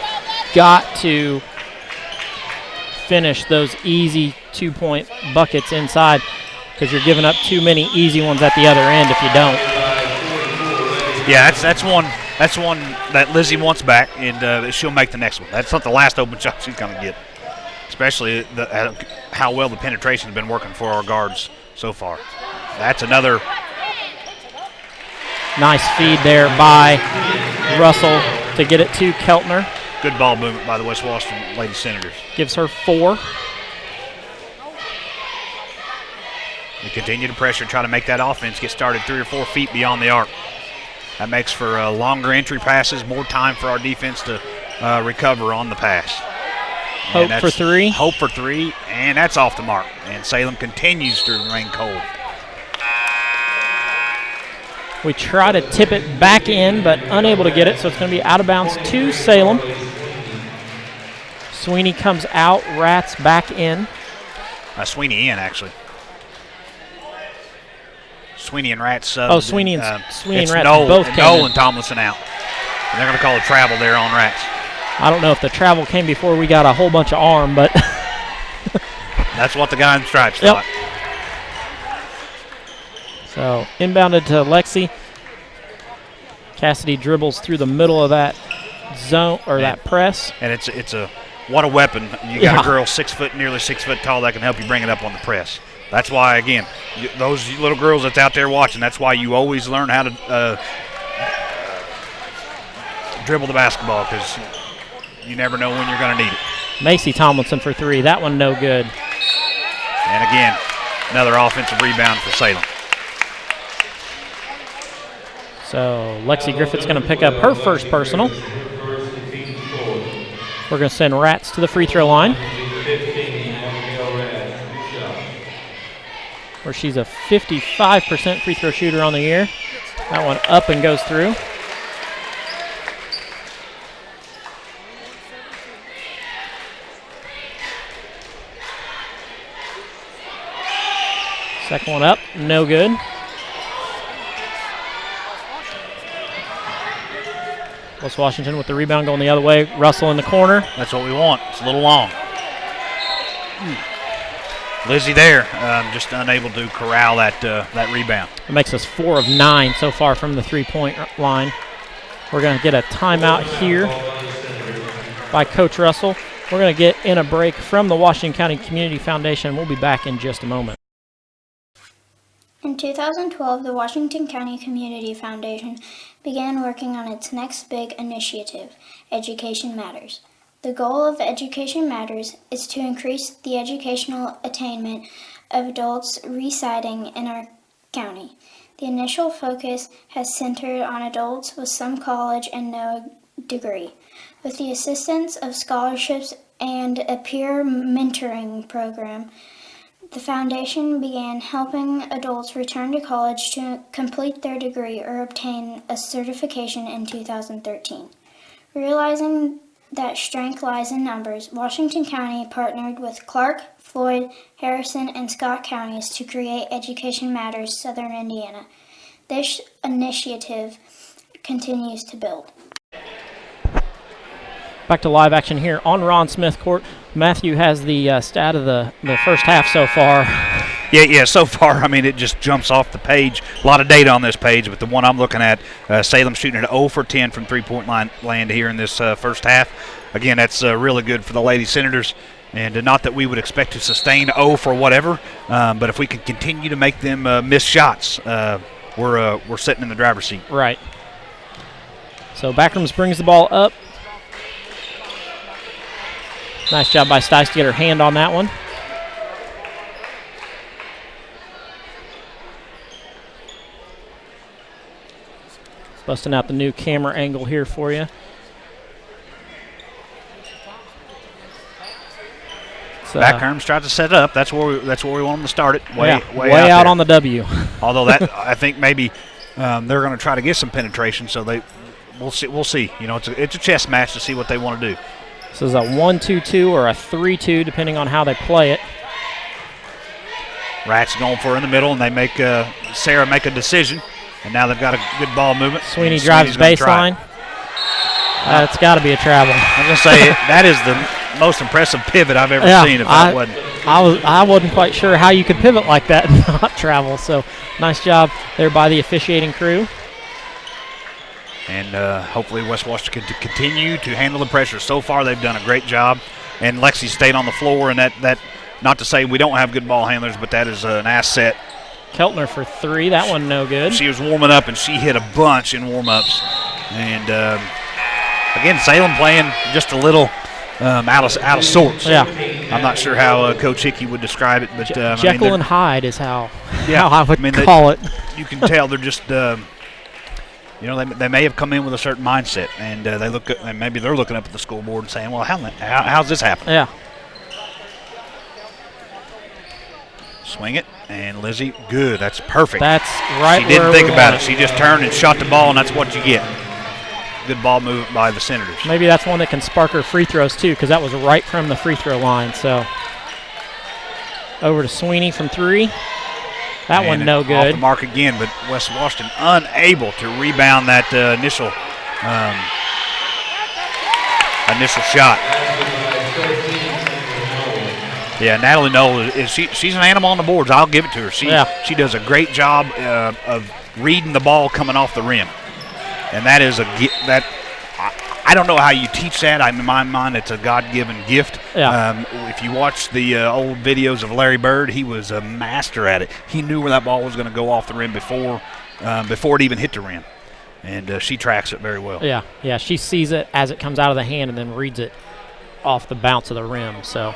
got to finish those easy 2-point buckets inside because you're giving up too many easy ones at the other end if you don't. Yeah, that's one that Lizzie wants back, and she'll make the next one. That's not the last open shot she's going to get, especially how well the penetration has been working for our guards so far. That's another nice feed there by Russell to get it to Keltner. Good ball movement by the West Washington Lady Senators. Gives her 4. We continue to pressure, try to make that offense get started 3 or 4 feet beyond the arc. That makes for longer entry passes, more time for our defense to recover on the pass. Hope for 3. Hope for 3, and that's off the mark. And Salem continues to remain cold. We try to tip it back in, but unable to get it, so it's going to be out of bounds to Salem. Sweeney comes out, Rats back in. Sweeney in, actually. Sweeney and Rats. Sweeney and Rats Noel, both came Noel in. and Tomlinson out. And they're going to call a travel there on Rats. I don't know if the travel came before we got a whole bunch of arm, but that's what the guy in stripes thought. So inbounded to Lexi. Cassidy dribbles through the middle of that zone or that press. And it's a what a weapon. You got a girl 6 foot, nearly 6 foot tall that can help you bring it up on the press. That's why, again, those little girls that's out there watching, that's why you always learn how to dribble the basketball, because you never know when you're going to need it. Macy Tomlinson for 3. That one no good. And again, another offensive rebound for Salem. So Lexi Griffith's going to pick up her first personal. We're going to send Rats to the free throw line, where she's a 55% free throw shooter on the year. That one up and goes through. Second one up, no good. West Washington with the rebound going the other way. Russell in the corner. That's what we want. It's a little long. Lizzie there, just unable to corral that rebound. It makes us 4 of 9 so far from the 3-point line. We're going to get a timeout here by Coach Russell. We're going to get in a break from the Washington County Community Foundation. We'll be back in just a moment. In 2012, the Washington County Community Foundation began working on its next big initiative, Education Matters. The goal of Education Matters is to increase the educational attainment of adults residing in our county. The initial focus has centered on adults with some college and no degree. With the assistance of scholarships and a peer mentoring program, the foundation began helping adults return to college to complete their degree or obtain a certification in 2013. Realizing that strength lies in numbers, Washington County partnered with Clark, Floyd, Harrison, and Scott counties to create Education Matters Southern Indiana. This initiative continues to build. Back to live action here on Ron Smith Court. Matthew has the stat of the first half so far. Yeah, so far, I mean, it just jumps off the page. A lot of data on this page, but the one I'm looking at, Salem shooting at 0 for 10 from three-point line land here in this first half. Again, that's really good for the Lady Senators, and not that we would expect to sustain 0 for whatever, but if we can continue to make them miss shots, we're sitting in the driver's seat. Right. So Backrams brings the ball up. Nice job by Stice to get her hand on that one. Busting out the new camera angle here for you. Backherms tried to set it up. That's where we want them to start it. Way out on the W. Although that I think maybe they're going to try to get some penetration. So we'll see. You know, it's a chess match to see what they want to do. This is a 1-2-2 or a 3-2, depending on how they play it. Rats going for it in the middle, and they make Sarah make a decision. And now they've got a good ball movement. Sweeney drives baseline. It's got to be a travel. I was going to say that is the most impressive pivot I've ever seen. If that wasn't, I wasn't quite sure how you could pivot like that and not travel. So nice job there by the officiating crew. And hopefully West Washington can continue to handle the pressure. So far they've done a great job. And Lexi stayed on the floor, and that not to say we don't have good ball handlers, but that is an asset. Keltner for 3. That one no good. She was warming up, and she hit a bunch in warm-ups. And, again, Salem playing just a little out of sorts. Yeah. I'm not sure how Coach Hickey would describe it. But Jekyll and Hyde is how I would call it. You can tell they're just they may have come in with a certain mindset, and maybe they're looking up at the scoreboard and saying, well, how's this happen? Yeah. Swing it, and Lizzie, good. That's perfect. That's right. She didn't think about it. She just turned and shot the ball, and that's what you get. Good ball movement by the Senators. Maybe that's one that can spark her free throws, too, because that was right from the free throw line. So over to Sweeney from 3. That one no good. Off the mark again, but West Washington unable to rebound that initial shot. Yeah, Natalie Knoll she's an animal on the boards. I'll give it to her. She does a great job of reading the ball coming off the rim, and that is I don't know how you teach that. In my mind, it's a God-given gift. Yeah. If you watch the old videos of Larry Bird, he was a master at it. He knew where that ball was going to go off the rim before it even hit the rim, and she tracks it very well. Yeah. She sees it as it comes out of the hand and then reads it off the bounce of the rim. So.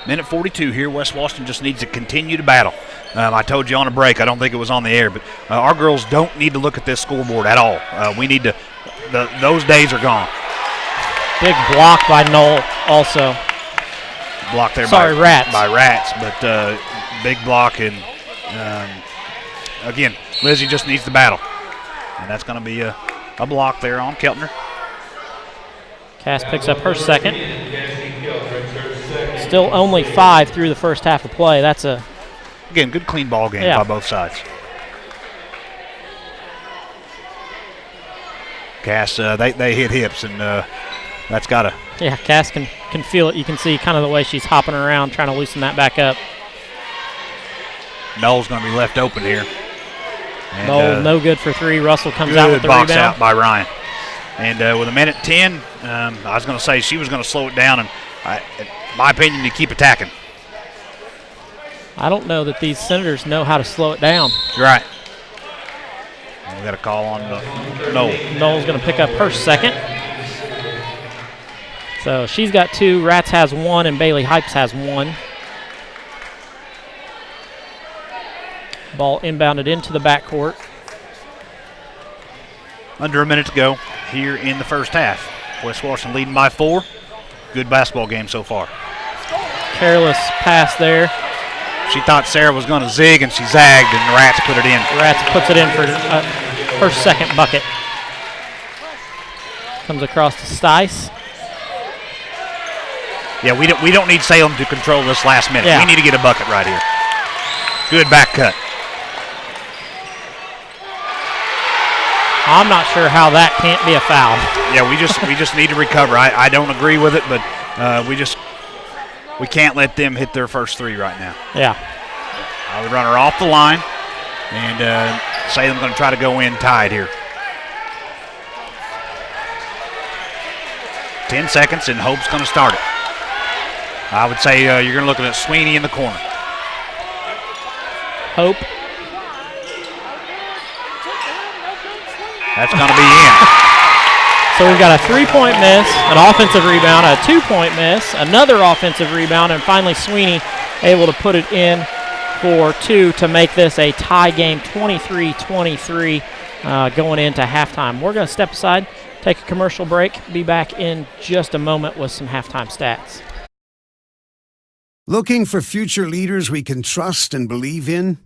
Minute 42 here. West Washington just needs to continue to battle. I told you on a break, I don't think it was on the air, but our girls don't need to look at this scoreboard at all. We need to those days are gone. Big block by Knoll also. Block there by Rats, but big block. And, again, Lizzie just needs to battle. And that's going to be a block there on Keltner. Cass picks up her second. Still only 5 through the first half of play. That's again, good clean ball game by both sides. Cass, they hit hips, and that's got to. Yeah, Cass can feel it. You can see kind of the way she's hopping around, trying to loosen that back up. Noel's going to be left open here. And, Noel, no good for 3. Russell comes out with the box rebound. Out by Ryan. And with a minute 10, I was going to say she was going to slow it down, and in my opinion, to keep attacking. I don't know that these Senators know how to slow it down. You're right. We got a call on Noel. Noel's going to pick up her second. So she's got 2. Rats has 1, and Bailey Hypes has 1. Ball inbounded into the backcourt. Under a minute to go here in the first half. West Washington leading by 4. Good basketball game so far. Careless pass there. She thought Sarah was going to zig, and she zagged, and Rats put it in. Rats puts it in for her second bucket. Comes across to Stice. Yeah, we don't need Salem to control this last minute. Yeah. We need to get a bucket right here. Good back cut. I'm not sure how that can't be a foul. Yeah, we just need to recover. I don't agree with it, but we can't let them hit their first 3 right now. Yeah. I would run her off the line, and Salem's going to try to go in tied here. 10 seconds, and Hope's going to start it. I would say you're going to look at Sweeney in the corner. Hope. That's going to be in. So we've got a 3-point miss, an offensive rebound, a 2-point miss, another offensive rebound, and finally Sweeney able to put it in for two to make this a tie game, 23-23, going into halftime. We're going to step aside, take a commercial break, be back in just a moment with some halftime stats. Looking for future leaders we can trust and believe in?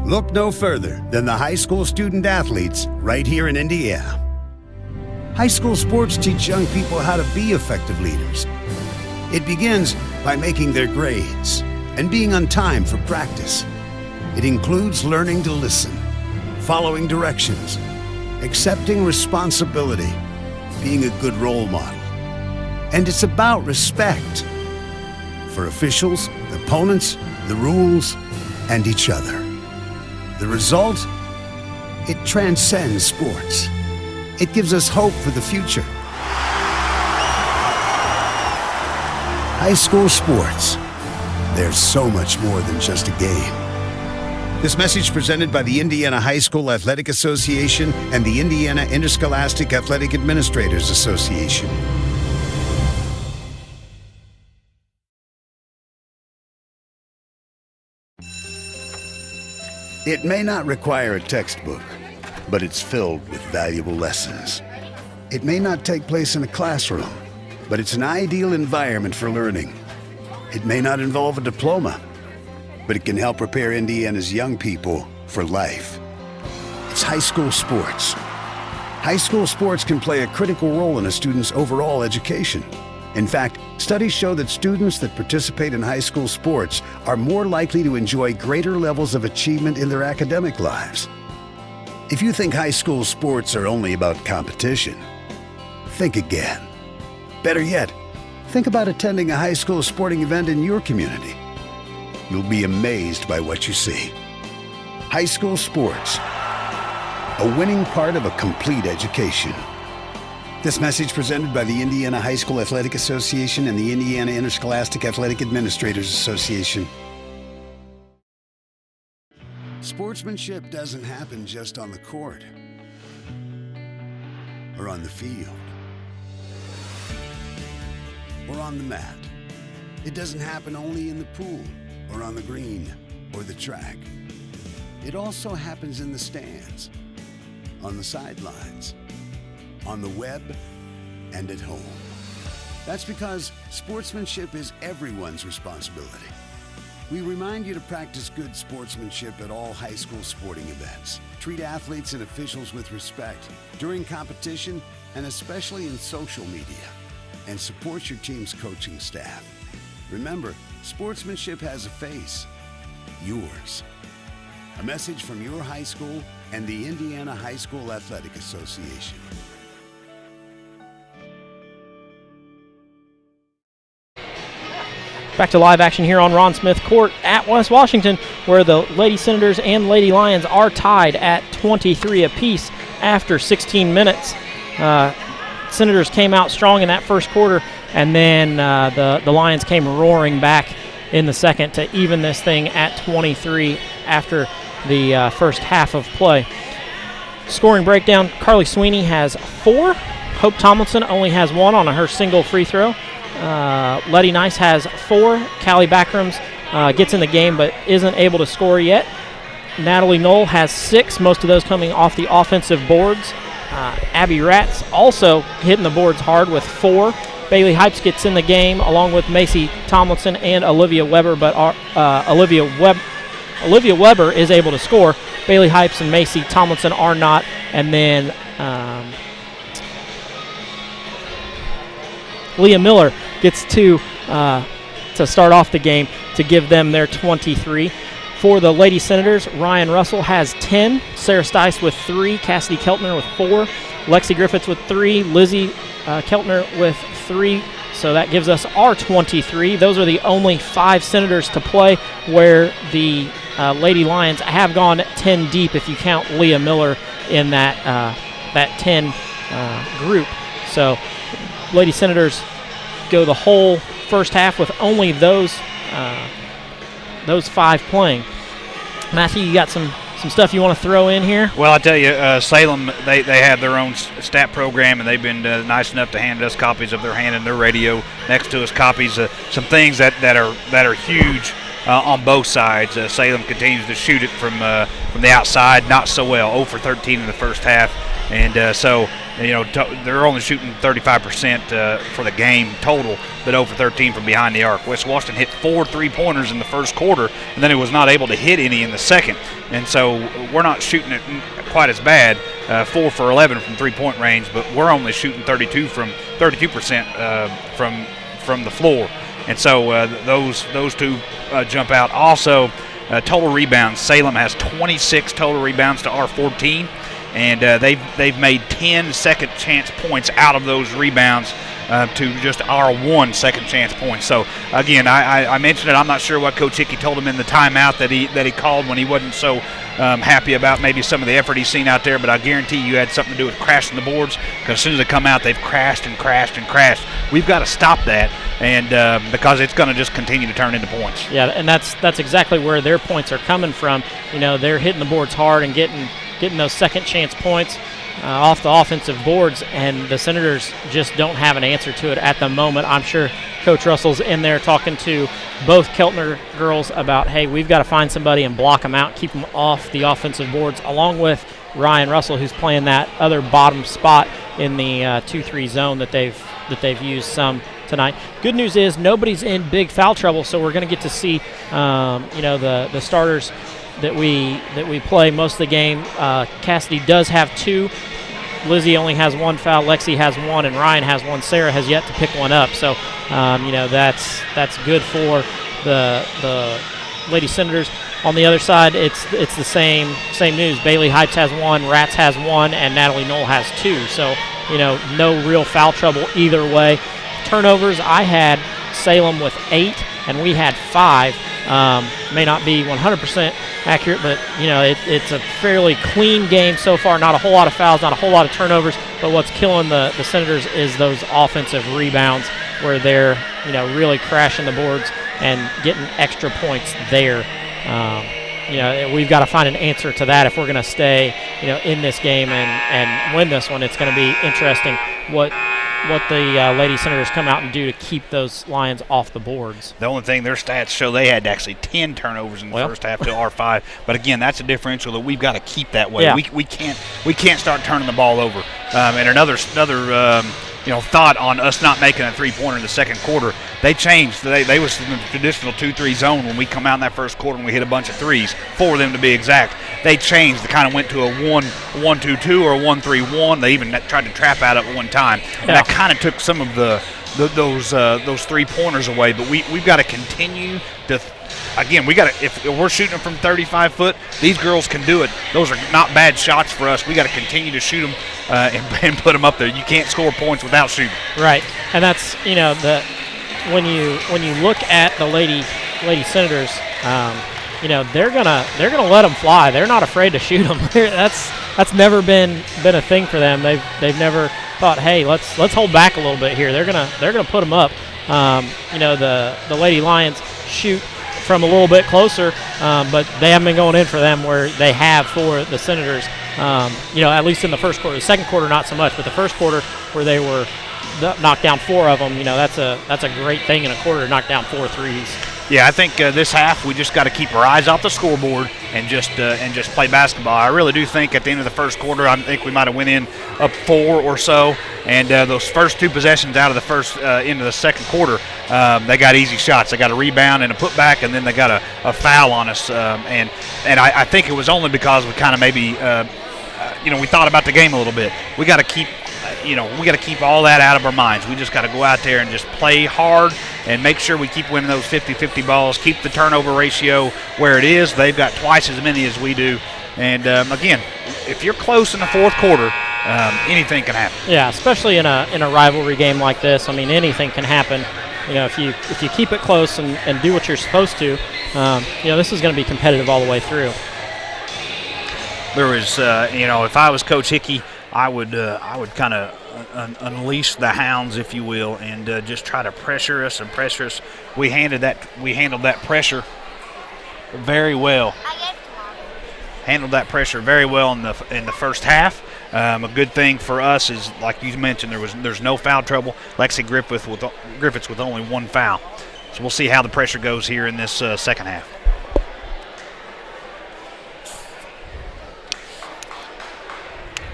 Look no further than the high school student athletes right here in Indiana. High school sports teach young people how to be effective leaders. It begins by making their grades and being on time for practice. It includes learning to listen, following directions, accepting responsibility, being a good role model. And it's about respect for officials, opponents, the rules, and each other. The result? It transcends sports. It gives us hope for the future. High school sports. There's so much more than just a game. This message presented by the Indiana High School Athletic Association and the Indiana Interscholastic Athletic Administrators Association. It may not require a textbook, but it's filled with valuable lessons. It may not take place in a classroom, but it's an ideal environment for learning. It may not involve a diploma, but it can help prepare Indiana's young people for life. It's high school sports. High school sports can play a critical role in a student's overall education. In fact, studies show that students that participate in high school sports are more likely to enjoy greater levels of achievement in their academic lives. If you think high school sports are only about competition, think again. Better yet, think about attending a high school sporting event in your community. You'll be amazed by what you see. High school sports, a winning part of a complete education. This message presented by the Indiana High School Athletic Association and the Indiana Interscholastic Athletic Administrators Association. Sportsmanship doesn't happen just on the court or on the field or on the mat. It doesn't happen only in the pool or on the green or the track. It also happens in the stands, on the sidelines, on the web, and at home. That's because sportsmanship is everyone's responsibility. We remind you to practice good sportsmanship at all high school sporting events. Treat athletes and officials with respect during competition and especially in social media. And support your team's coaching staff. Remember, sportsmanship has a face, yours. A message from your high school and the Indiana High School Athletic Association. Back to live action here on Ron Smith Court at West Washington, where the Lady Senators and Lady Lions are tied at 23 apiece after 16 minutes. Senators came out strong in that first quarter, and then the Lions came roaring back in the second to even this thing at 23 after the first half of play. Scoring breakdown, Carly Sweeney has 4. Hope Tomlinson only has 1 on her single free throw. Letty Nice has 4. Callie Backrams gets in the game but isn't able to score yet. Natalie Knoll has 6, most of those coming off the offensive boards. Abby Ratz also hitting the boards hard with 4. Bailey Hypes gets in the game along with Macy Tomlinson and Olivia Weber, but Olivia Weber is able to score. Bailey Hypes and Macy Tomlinson are not. And then Leah Miller gets to start off the game to give them their 23. For the Lady Senators, Ryan Russell has 10, Sarah Stice with 3, Cassidy Keltner with 4, Lexi Griffiths with 3, Lizzie Keltner with 3. So that gives us our 23. Those are the only 5 Senators to play, where the Lady Lions have gone 10 deep if you count Leah Miller in that 10 group. So Lady Senators go the whole first half with only those 5 playing. Matthew, you got some stuff you want to throw in here? Well, I tell you, Salem, they have their own stat program, and they've been nice enough to hand us copies of their hand and their radio. Next to us, copies of some things that are huge on both sides. Salem continues to shoot it from the outside, not so well, 0 for 13 in the first half. And so, they're only shooting 35% for the game total, but 0 for 13 from behind the arc. West Washington hit 4 3-pointers in the first quarter, and then it was not able to hit any in the second. And so we're not shooting it quite as bad, 4 for 11 from three-point range, but we're only shooting 32% from the floor. And so those two jump out. Also, total rebounds. Salem has 26 total rebounds to our 14. And they've made 10 second chance points out of those rebounds to just our 1 second chance point. So again, I mentioned it. I'm not sure what Coach Hickey told him in the timeout that he called when he wasn't so happy about maybe some of the effort he's seen out there. But I guarantee you had something to do with crashing the boards, because as soon as they come out, they've crashed and crashed and crashed. We've got to stop that, and because it's going to just continue to turn into points. Yeah, and that's exactly where their points are coming from. They're hitting the boards hard and getting those second chance points off the offensive boards, and the Senators just don't have an answer to it at the moment. I'm sure Coach Russell's in there talking to both Keltner girls about, hey, we've got to find somebody and block them out, keep them off the offensive boards, along with Ryan Russell, who's playing that other bottom spot in the 2-3 zone that they've used some tonight. Good news is nobody's in big foul trouble, so we're going to get to see the starters that we play most of the game. Cassidy does have 2. Lizzie only has 1 foul. Lexi has 1, and Ryan has 1. Sarah has yet to pick one up. So, that's good for the Lady Senators. On the other side, it's the same news. Bailey Hypes has 1, Rats has 1, and Natalie Knoll has 2. So, no real foul trouble either way. Turnovers, I had Salem with 8, and we had 5. May not be 100% accurate, but it's a fairly clean game so far. Not a whole lot of fouls, not a whole lot of turnovers, but what's killing the Senators is those offensive rebounds where they're really crashing the boards and getting extra points there. We've got to find an answer to that if we're going to stay in this game and win this one. It's going to be interesting what the Lady Senators come out and do to keep those Lions off the boards. The only thing their stats show, they had actually 10 turnovers in the first half to our 5. But again, that's a differential that we've got to keep that way. Yeah. We can't start turning the ball over. And another thought on us not making a three-pointer in the second quarter. They changed. They was in the traditional 2-3 zone when we come out in that first quarter and we hit a bunch of threes, 4 of them to be exact. They changed. They kind of went to a 1-1-2-2 or a 1-3-1. They even tried to trap out at one time. And that kind of took some of those three-pointers away. But we've got to continue to. Again, if we're shooting from 35 foot, these girls can do it. Those are not bad shots for us. We got to continue to shoot them and put them up there. You can't score points without shooting. Right, and that's when you look at the Lady Senators, they're gonna let them fly. They're not afraid to shoot them. That's never been a thing for them. They've never thought, hey, let's hold back a little bit here. They're gonna put them up. The Lady Lions shoot from a little bit closer, but they haven't been going in for them where they have for the Senators. At least in the first quarter. The second quarter, not so much, but the first quarter where they were knocked down 4 of them. That's a great thing in a quarter to knock down 4 threes. Yeah, I think this half we just got to keep our eyes off the scoreboard and just play basketball. I really do think at the end of the first quarter, I think we might have went in up 4 or so, and those first 2 possessions out of the first into the second quarter, they got easy shots. They got a rebound and a putback, and then they got a foul on us. And I think it was only because we kind of maybe we thought about the game a little bit. We got to keep. We got to keep all that out of our minds. We just got to go out there and just play hard and make sure we keep winning those 50-50 balls, keep the turnover ratio where it is. They've got twice as many as we do. And, again, if you're close in the fourth quarter, anything can happen. Yeah, especially in a rivalry game like this. I mean, anything can happen. If you keep it close and do what you're supposed to, this is going to be competitive all the way through. There was, if I was Coach Hickey, I would kind of unleash the hounds, if you will, and just try to pressure us. We handled that pressure very well. Handled that pressure very well in the first half. A good thing for us is, like you mentioned, there's no foul trouble. Lexi Griffiths with only 1 foul. So we'll see how the pressure goes here in this second half.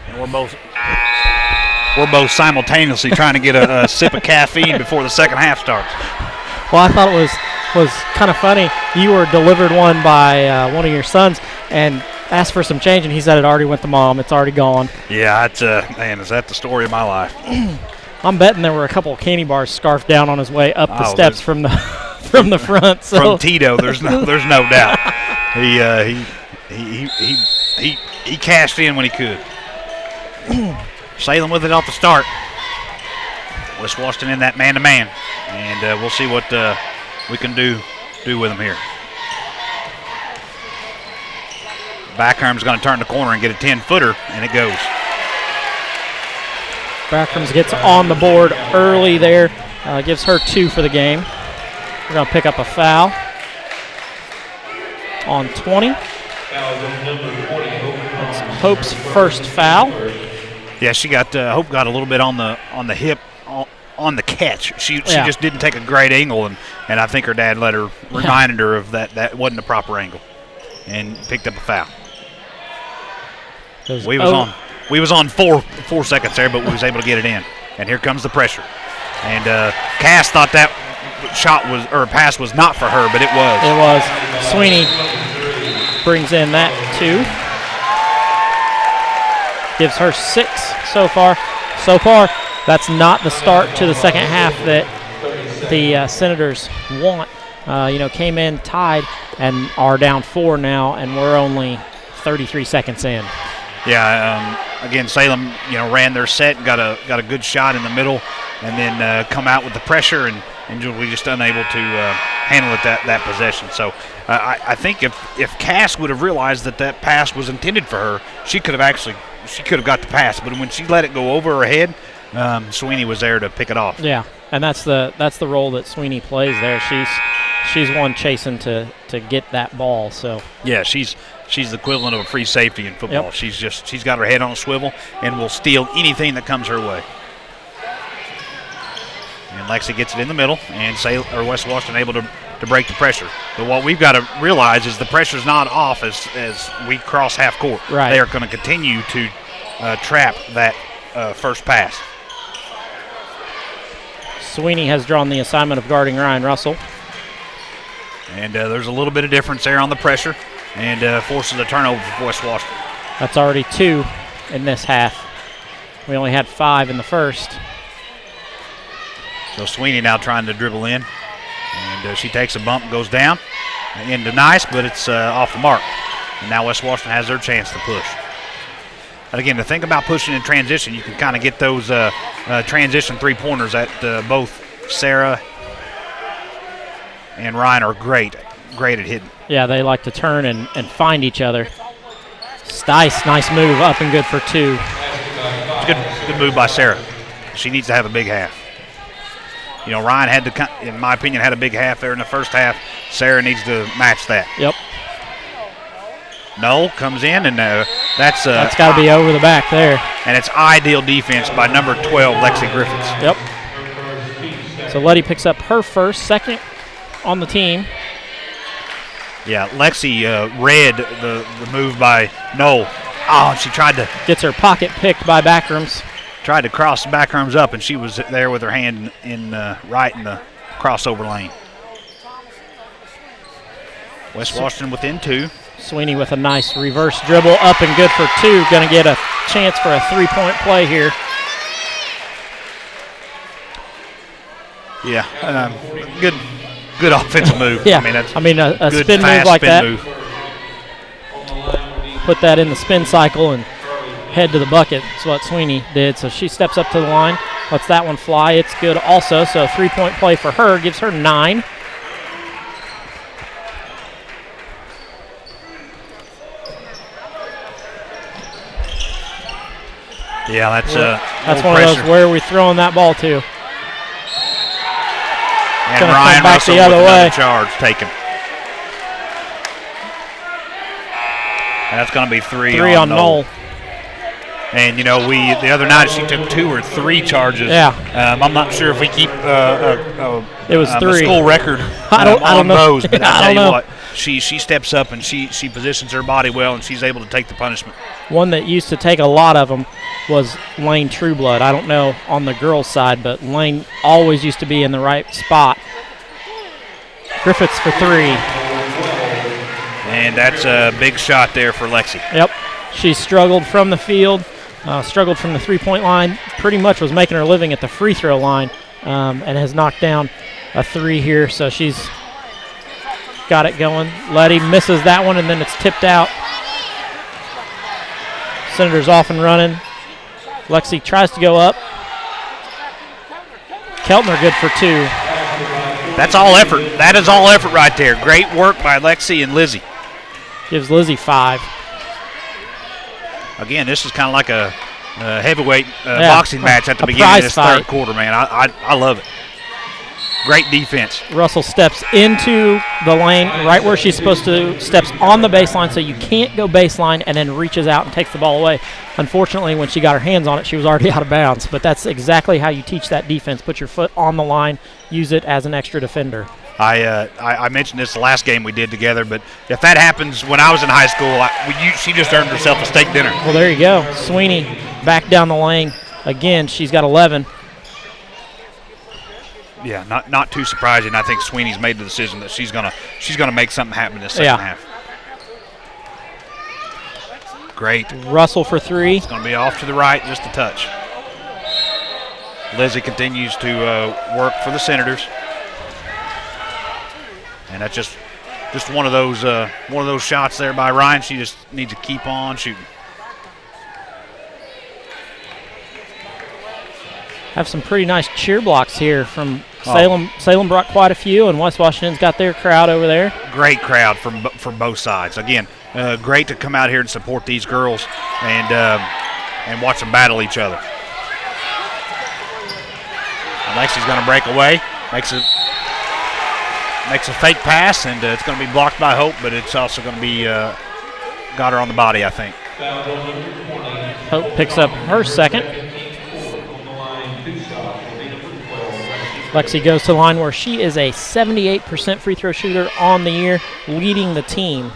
And we're both simultaneously trying to get a sip of caffeine before the second half starts. Well, I thought it was kind of funny. You were delivered one by one of your sons and asked for some change, and he said it already went to Mom. It's already gone. Yeah, it's man, is that the story of my life? I'm betting there were a couple of candy bars scarfed down on his way up the steps from the from the front. So. From Tito, there's no doubt. He cashed in when he could. Salem with it off the start. West Washington in that man-to-man, and we'll see what we can do with them here. Backhurm's going to turn the corner and get a 10-footer, and it goes. Backrams gets on the board early there, gives her 2 for the game. We're going to pick up a foul on 20. That's Hope's first foul. Yeah, she got Hope got a little bit on the hip on the catch. She just didn't take a great angle, and I think her dad reminded her of that wasn't a proper angle, and picked up a foul. We was on 4 seconds there, but we was able to get it in. And here comes the pressure. And Cass thought that pass was not for her, but it was. It was. Sweeney brings in that 2. Gives her 6 so far. So far, that's not the start to the second half that the Senators want. Came in tied and are down 4 now, and we're only 33 seconds in. Yeah, again, Salem, ran their set and got a good shot in the middle, and then come out with the pressure, and we just unable to handle it that possession. So I think if Cass would have realized that pass was intended for her, she could have got the pass. But when she let it go over her head, Sweeney was there to pick it off. Yeah, and that's the role that Sweeney plays there. She's one chasing to get that ball. So yeah, she's the equivalent of a free safety in football. Yep. She's got her head on a swivel and will steal anything that comes her way. And Lexi gets it in the middle, and West Washington able to break the pressure. But what we've got to realize is the pressure's not off as we cross half court. Right. They are going to continue to trap that first pass. Sweeney has drawn the assignment of guarding Ryan Russell. And there's a little bit of difference there on the pressure, and forces a turnover for West Washington. That's already 2 in this half. We only had 5 in the first. So Sweeney now trying to dribble in, and she takes a bump and goes down into nice, but it's off the mark. And now West Washington has their chance to push. And again, the thing about pushing in transition, you can kind of get those transition three-pointers that both Sarah and Ryan are great at hitting. Yeah, they like to turn and find each other. Stice, nice move, up and good for 2. It's a good move by Sarah. She needs to have a big half. Ryan had to, in my opinion, had a big half there in the first half. Sarah needs to match that. Yep. Noel comes in, and that's got to be over the back there. And it's ideal defense by number 12, Lexi Griffiths. Yep. So Letty picks up her second on the team. Yeah, Lexi read the move by Noel. Oh, she tried to. Gets her pocket picked by Backrams. Tried to cross the Backrams up, and she was there with her hand right in the crossover lane. West Washington within 2. Sweeney with a nice reverse dribble, up and good for 2. Going to get a chance for a 3-point play here. Yeah, good offensive move. Yeah, a good, spin move like that. Move. Put that in the spin cycle and head to the bucket. That's what Sweeney did. So she steps up to the line, lets that one fly. It's good also. So a 3-point play for her gives her 9. Yeah, that's one pressure. of those where are we throwing that ball to. And Ryan Russell the other way. Charge taken. And that's going to be 3 on Noel. And, the other night she took 2 or 3 charges. Yeah. I'm not sure if we keep it was 3. a school record I don't know. those, but I tell you know. what, she steps up and she positions her body well, and she's able to take the punishment. One that used to take a lot of them was Lane Trueblood. I don't know on the girls' side, but Lane always used to be in the right spot. Griffiths for 3. And that's a big shot there for Lexi. Yep. She struggled from the field, struggled from the three-point line, pretty much was making her living at the free throw line, and has knocked down a 3 here, so she's got it going. Letty misses that one, and then it's tipped out. Senators off and running. Lexi tries to go up. Keltner good for 2. That's all effort. That is all effort right there. Great work by Lexi and Lizzie. Gives Lizzie 5. Again, this is kind of like a heavyweight boxing match at the beginning of this third quarter, man. I love it. Great defense. Russell steps into the lane right where she's supposed to, steps on the baseline, so you can't go baseline, and then reaches out and takes the ball away. Unfortunately, when she got her hands on it, she was already out of bounds. But that's exactly how you teach that defense. Put your foot on the line, use it as an extra defender. I mentioned this the last game we did together, but if that happens when I was in high school, she just earned herself a steak dinner. Well, there you go. Sweeney back down the lane. Again, she's got 11. Yeah, not too surprising. I think Sweeney's made the decision that she's gonna make something happen in the second half. Great. Russell for 3. It's going to be off to the right, just a touch. Lizzie continues to work for the Senators. And that's just one of those shots there by Ryan. She just needs to keep on shooting. Have some pretty nice cheer blocks here from Salem. Salem brought quite a few, and West Washington's got their crowd over there. Great crowd from both sides. Again, great to come out here and support these girls and watch them battle each other. Alexi's going to break away, makes a fake pass, and it's going to be blocked by Hope, but it's also going to be got her on the body, I think. Hope picks up her second. Lexi goes to the line where she is a 78% free throw shooter on the year, leading the team.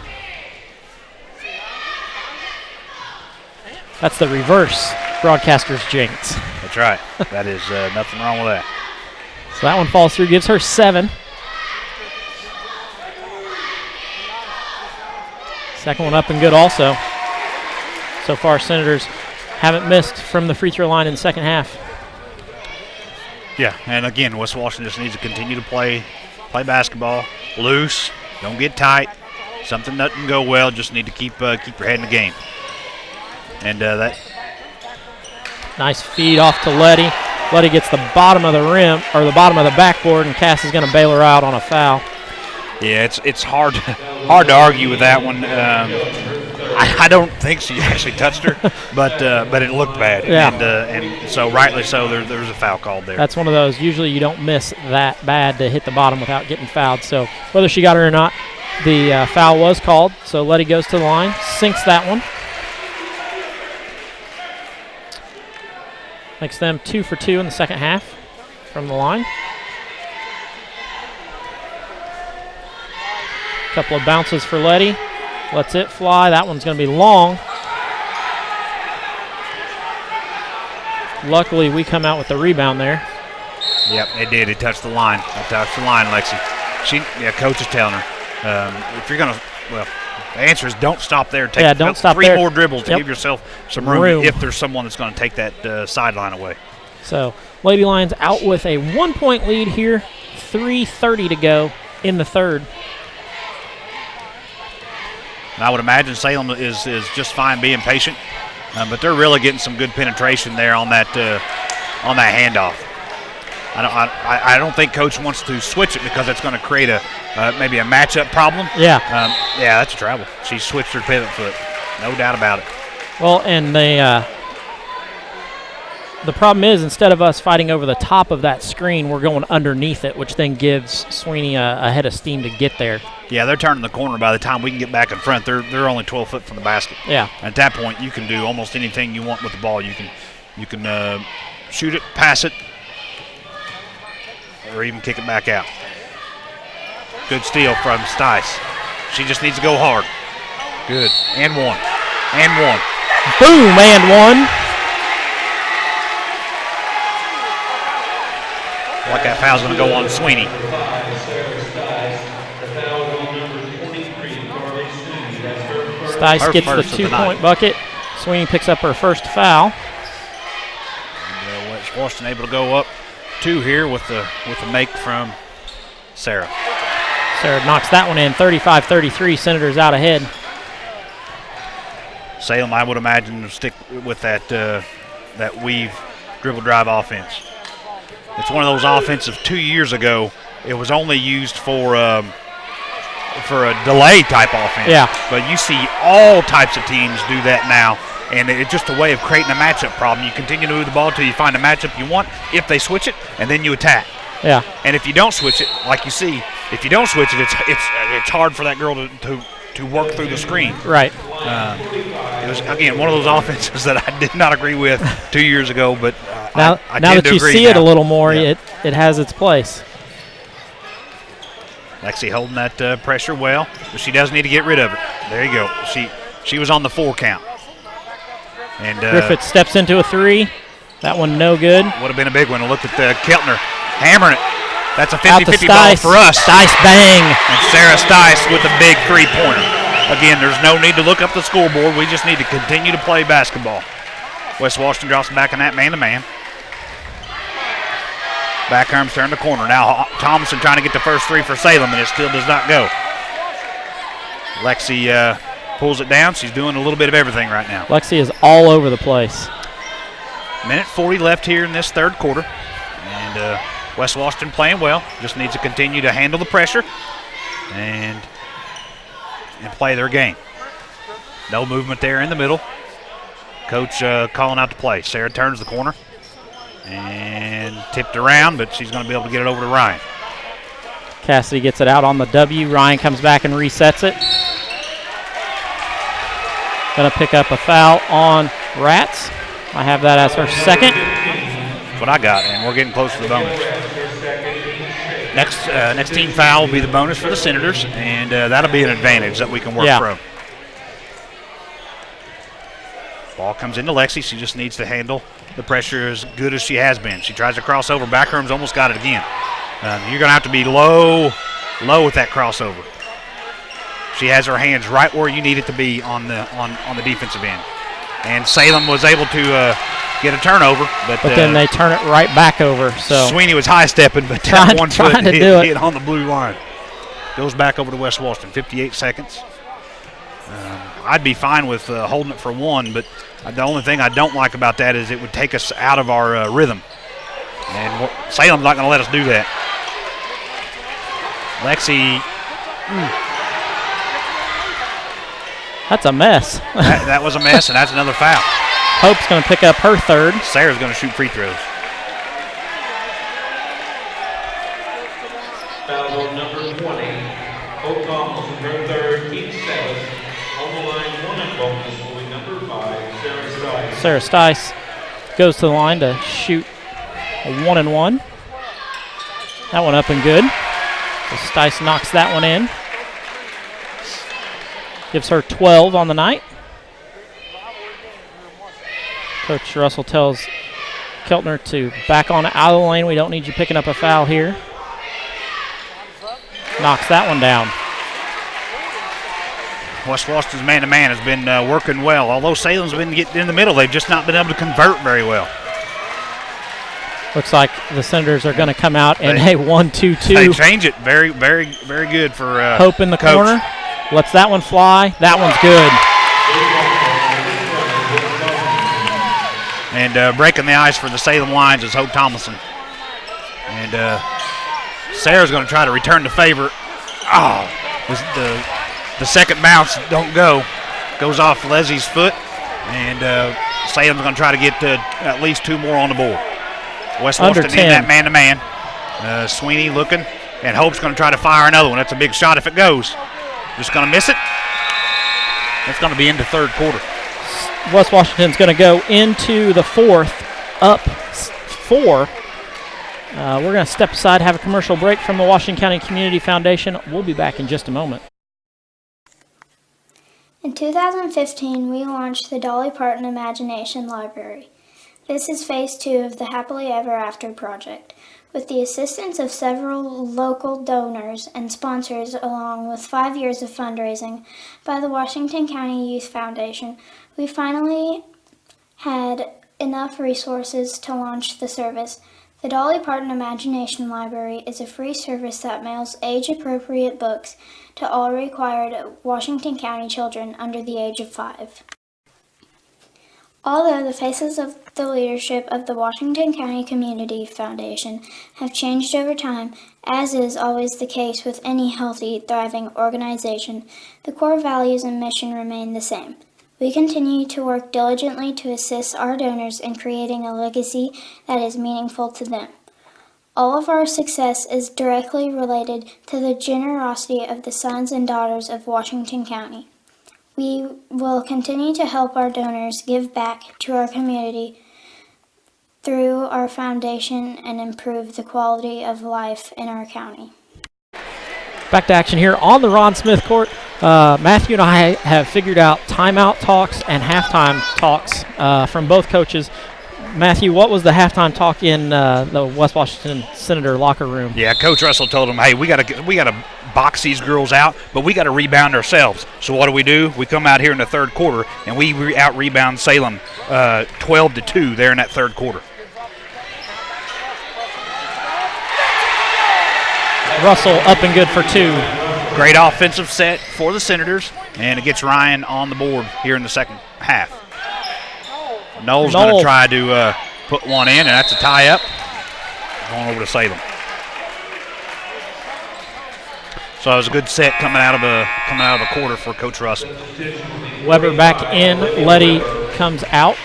That's the reverse broadcaster's jinx. That's right. That is nothing wrong with that. So that one falls through, gives her 7. Second one up and good also. So far, Senators haven't missed from the free throw line in the second half. Yeah, and again, West Washington just needs to continue to play basketball, loose, don't get tight. Something doesn't go well, just need to keep your head in the game. And that. Nice feed off to Letty. Letty gets the bottom of the rim, or the bottom of the backboard, and Cass is going to bail her out on a foul. Yeah, it's hard to argue with that one. I don't think she actually touched her, but it looked bad. Yeah. And so rightly so, there's a foul called there. That's one of those. Usually you don't miss that bad to hit the bottom without getting fouled. So whether she got her or not, the foul was called. So Letty goes to the line, sinks that one. Makes them 2 for 2 in the second half from the line. Couple of bounces for Letty. Lets it fly. That one's going to be long. Luckily, we come out with the rebound there. Yep, it did. It touched the line. It touched the line, Lexi. Coach is telling her, if you're going to, the answer is don't stop there. Take don't stop 3 there. more dribbles to give yourself some room if there's someone that's going to take that sideline away. So, Lady Lions out with a 1-point lead here. 3:30 to go in the third. And I would imagine Salem is just fine being patient, but they're really getting some good penetration there on that handoff. I don't think Coach wants to switch it because it's going to create maybe a matchup problem. Yeah. That's a travel. She switched her pivot foot, no doubt about it. Well, and they the problem is, instead of us fighting over the top of that screen, we're going underneath it, which then gives Sweeney a head of steam to get there. Yeah, they're turning the corner by the time we can get back in front. They're only 12 foot from the basket. Yeah. And at that point, you can do almost anything you want with the ball. You can shoot it, pass it, or even kick it back out. Good steal from Stice. She just needs to go hard. Good. And one. And one. Boom, and one. Like that foul's going to go on Sweeney. Stice gets the 2-point bucket. Sweeney picks up her first foul. And West Washington able to go up 2 here with the make from Sarah. Sarah knocks that one in, 35-33. Senators out ahead. Salem, I would imagine, will stick with that weave dribble drive offense. It's one of those offensive 2 years ago. It was only used for a delay type offense. Yeah. But you see all types of teams do that now, and it's just a way of creating a matchup problem. You continue to move the ball until you find a matchup you want. If they switch it, and then you attack. Yeah. And if you don't switch it, like you see, if you don't switch it, it's hard for that girl to work through the screen. Right. It was, again, one of those offenses that I did not agree with 2 years ago, but now that you see it a little more, it has its place. Lexi holding that pressure well, but she does need to get rid of it. There you go. She was on the 4 count. And Griffith steps into a 3. That one no good. Would have been a big one. Look at Keltner hammering it. That's a 50-50 ball Stice. for us. Stice bang. And Sarah Stice with a big 3-pointer. Again, there's no need to look up the scoreboard. We just need to continue to play basketball. West Washington drops back in that man-to-man. Back arms turn the corner. Now Thompson trying to get the first 3 for Salem, and it still does not go. Lexi pulls it down. She's doing a little bit of everything right now. Lexi is all over the place. Minute 40 left here in this third quarter. And West Washington playing well. Just needs to continue to handle the pressure and play their game. No movement there in the middle. Coach calling out the play. Sarah turns the corner and tipped around, but she's going to be able to get it over to Ryan. Cassidy gets it out on the W. Ryan comes back and resets it. Going to pick up a foul on Rats. I have that as her second. That's what I got, and we're getting close to the bonus. Next team foul will be the bonus for the Senators, and that'll be an advantage that we can work from. Ball comes into Lexi. She just needs to handle the pressure as good as she has been. She tries to cross over. Backrooms almost got it again. You're going to have to be low with that crossover. She has her hands right where you need it to be on the defensive end. And Salem was able to get a turnover, but then they turn it right back over. So Sweeney was high stepping, but that one foot hit on the blue line. Goes back over to West Washington. 58 seconds. I'd be fine with holding it for 1, but the only thing I don't like about that is it would take us out of our rhythm. And Salem's not going to let us do that. Lexi. That's a mess. that was a mess, and that's another foul. Hope's going to pick up her third. Sarah's going to shoot free throws. Foul on number 20. Hope Thompson, her third, keeps 7. On the line, 1 and bonus will be number 5, Sarah Stice. Sarah Stice goes to the line to shoot a 1-and-1. That one up and good. So Stice knocks that one in. Gives her 12 on the night. Coach Russell tells Keltner to back on out of the lane. We don't need you picking up a foul here. Knocks that one down. West Washington's man-to-man has been working well. Although Salem's been getting in the middle, they've just not been able to convert very well. Looks like the Senators are going to come out in a 1-2-2. They change it. Very, very, very good for Hope in the coach. corner. Lets that one fly. That one's good. And breaking the ice for the Salem Lions is Hope Tomlinson. And Sarah's going to try to return the favor. Oh, the second bounce don't go. Goes off Leslie's foot. And Salem's going to try to get at least 2 more on the board. West Under Washington in 10. that man-to-man. Sweeney looking, and Hope's going to try to fire another one. That's a big shot if it goes. Just going to miss it. That's going to be into third quarter. West Washington's going to go into the fourth, up 4. We're going to step aside, have a commercial break from the Washington County Community Foundation. We'll be back in just a moment. In 2015, we launched the Dolly Parton Imagination Library. This is phase 2 of the Happily Ever After project. With the assistance of several local donors and sponsors, along with 5 years of fundraising by the Washington County Youth Foundation, we finally had enough resources to launch the service. The Dolly Parton Imagination Library is a free service that mails age-appropriate books to all required Washington County children under the age of 5. Although the faces of the leadership of the Washington County Community Foundation have changed over time, as is always the case with any healthy, thriving organization, the core values and mission remain the same. We continue to work diligently to assist our donors in creating a legacy that is meaningful to them. All of our success is directly related to the generosity of the sons and daughters of Washington County. We will continue to help our donors give back to our community through our foundation and improve the quality of life in our county. Back to action here on the Ron Smith court. Matthew and I have figured out timeout talks and halftime talks from both coaches. Matthew, what was the halftime talk in the West Washington Senator locker room? Yeah, Coach Russell told them, hey, we got to box these girls out, but we got to rebound ourselves. So what do? We come out here in the third quarter, and we out-rebound Salem 12-2 there in that third quarter. Russell up and good for 2. Great offensive set for the Senators, and it gets Ryan on the board here in the second half. Noel's going to try to put one in, and that's a tie-up. Going over to Salem. So it was a good set coming out of the quarter for Coach Russell. Weber back in. Letty comes out.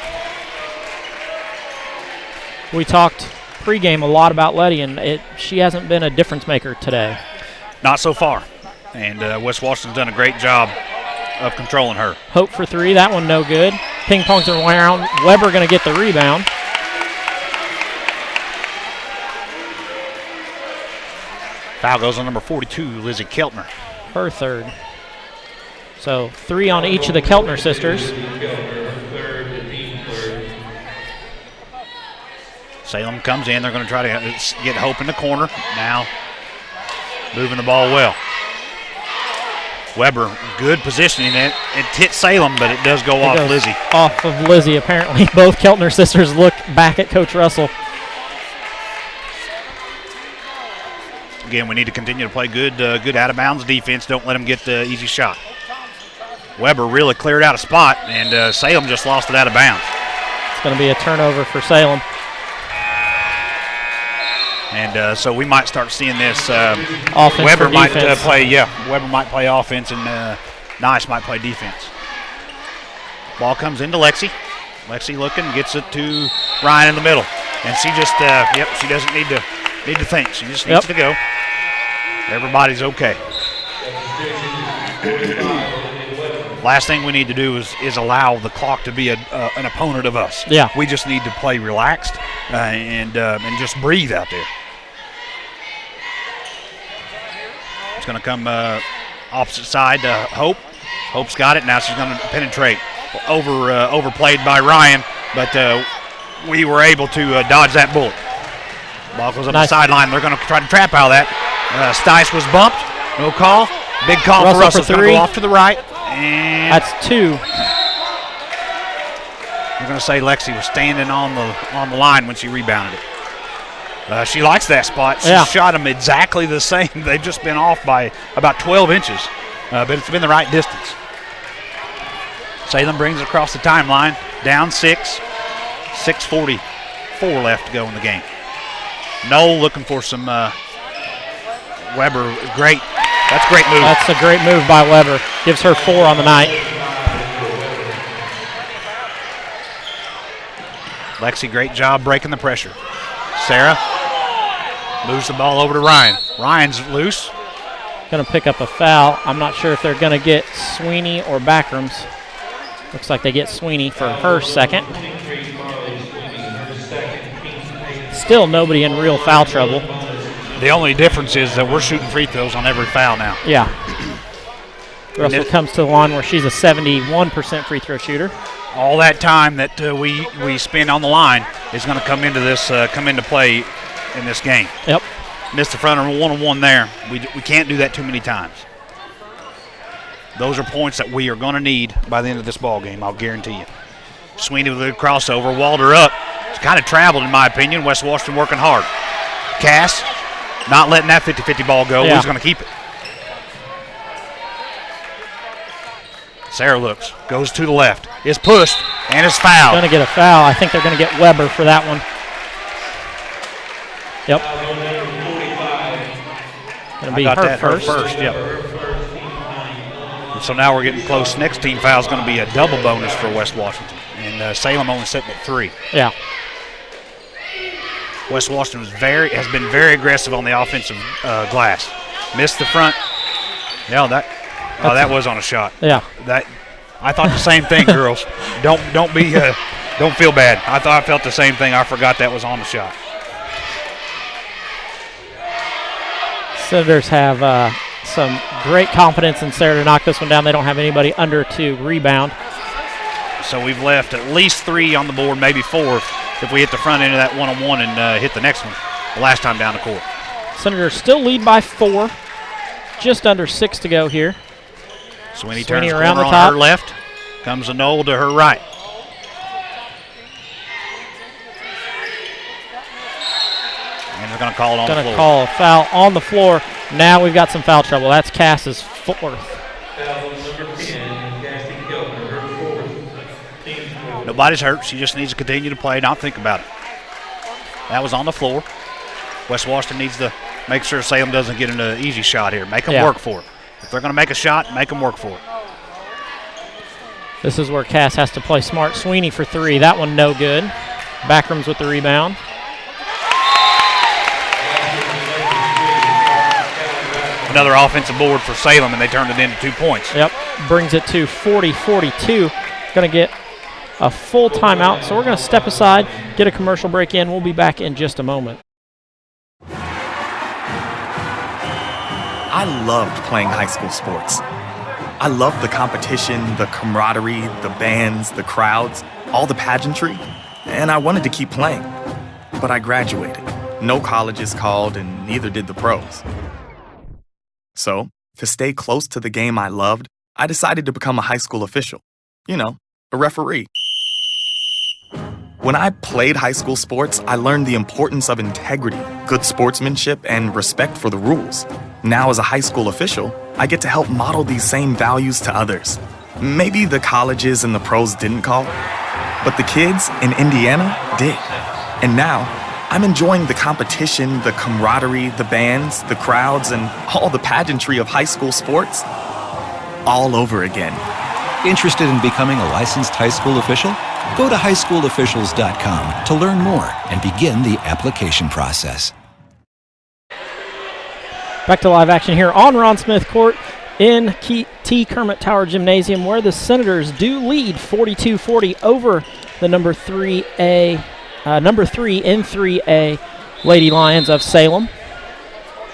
We talked pregame a lot about Letty, and she hasn't been a difference maker today. Not so far. And West Washington's done a great job of controlling her. Hope for 3. That one no good. Ping pongs around. Weber going to get the rebound. Foul goes on number 42, Lizzie Keltner. Her 3rd. So 3 on each of the Keltner sisters. Salem comes in. They're going to try to get Hope in the corner. Now moving the ball well. Weber, good positioning. It hit Salem, but it does go off Lizzie. Off of Lizzie, apparently. Both Keltner sisters look back at Coach Russell. Again, we need to continue to play good out-of-bounds defense. Don't let them get the easy shot. Weber really cleared out a spot, and Salem just lost it out of bounds. It's going to be a turnover for Salem. And so we might start seeing this. Offense Weber might play. Weber might play offense, and Nice might play defense. Ball comes into Lexi. Lexi looking, gets it to Ryan in the middle, and she just she doesn't need to think. She just needs to go. Everybody's okay. Last thing we need to do is allow the clock to be an opponent of us. Yeah. We just need to play relaxed and just breathe out there. It's going to come opposite side to Hope. Hope's got it. Now she's going to penetrate. Overplayed by Ryan, but we were able to dodge that bullet. Ball goes up the sideline. They're going to try to trap out of that. Stice was bumped. No call. Big call for Russell. It's going to go off to the right. And that's 2. We're going to say Lexi was standing on the line when she rebounded it. She likes that spot. She shot them exactly the same. They've just been off by about 12 inches, but it's been the right distance. Salem brings it across the timeline, down 6. 6:44 left to go in the game. Noel looking for some Weber. Great. That's a great move. That's a great move by Weber. Gives her 4 on the night. Lexi, great job breaking the pressure. Sarah moves the ball over to Ryan. Ryan's loose. Going to pick up a foul. I'm not sure if they're going to get Sweeney or Backrams. Looks like they get Sweeney for her second. Still nobody in real foul trouble. The only difference is that we're shooting free throws on every foul now. Yeah. Russell comes to the line where she's a 71% free throw shooter. All that time that we spend on the line is going to come into play in this game. Yep. Missed the front of one-on-one there. We can't do that too many times. Those are points that we are going to need by the end of this ball game, I'll guarantee you. Sweeney with a crossover, walled her up. It's kind of traveled, in my opinion. West Washington working hard. Cass not letting that 50-50 ball go. Yeah. Who's going to keep it? Sarah looks, goes to the left, is pushed, and is fouled. Going to get a foul. I think they're going to get Weber for that one. Yep. Going to be her first. Yep. And so now we're getting close. Next team foul is going to be a double bonus for West Washington. And Salem only sitting at 3. Yeah. West Washington has been very aggressive on the offensive glass. Missed the front. Yeah, that was on a shot. Yeah. I thought the same thing, girls. Don't feel bad. I felt the same thing. I forgot that was on the shot. Senators have some great confidence in Sarah to knock this one down. They don't have anybody under to rebound. So we've left at least 3 on the board, maybe 4 if we hit the front end of that one-on-one and hit the next one the last time down the court. Senators still lead by 4. Just under 6 to go here. Sweeney turns around corner the top. on her left. Comes a Knoll to her right. And they're going to call it on the floor. Going to call a foul on the floor. Now we've got some foul trouble. That's Cass's 4th. Nobody's hurt. She just needs to continue to play, not think about it. That was on the floor. West Washington needs to make sure Salem doesn't get an easy shot here. Make them work for it. If they're going to make a shot, make them work for it. This is where Cass has to play smart. Sweeney for 3. That one no good. Backrams with the rebound. Another offensive board for Salem, and they turned it into 2 points. Yep. Brings it to 40-42. Going to get a full timeout. So we're going to step aside, get a commercial break in. We'll be back in just a moment. I loved playing high school sports. I loved the competition, the camaraderie, the bands, the crowds, all the pageantry, and I wanted to keep playing. But I graduated. No colleges called, and neither did the pros. So, to stay close to the game I loved, I decided to become a high school official. You know, a referee. When I played high school sports, I learned the importance of integrity, good sportsmanship, and respect for the rules. Now, as a high school official, I get to help model these same values to others. Maybe the colleges and the pros didn't call, but the kids in Indiana did. And now, I'm enjoying the competition, the camaraderie, the bands, the crowds, and all the pageantry of high school sports all over again. Interested in becoming a licensed high school official? Go to highschoolofficials.com to learn more and begin the application process. Back to live action here on Ron Smith Court in T. Kermit Tower Gymnasium, where the Senators do lead 42-40 over the number 3 in 3A Lady Lions of Salem.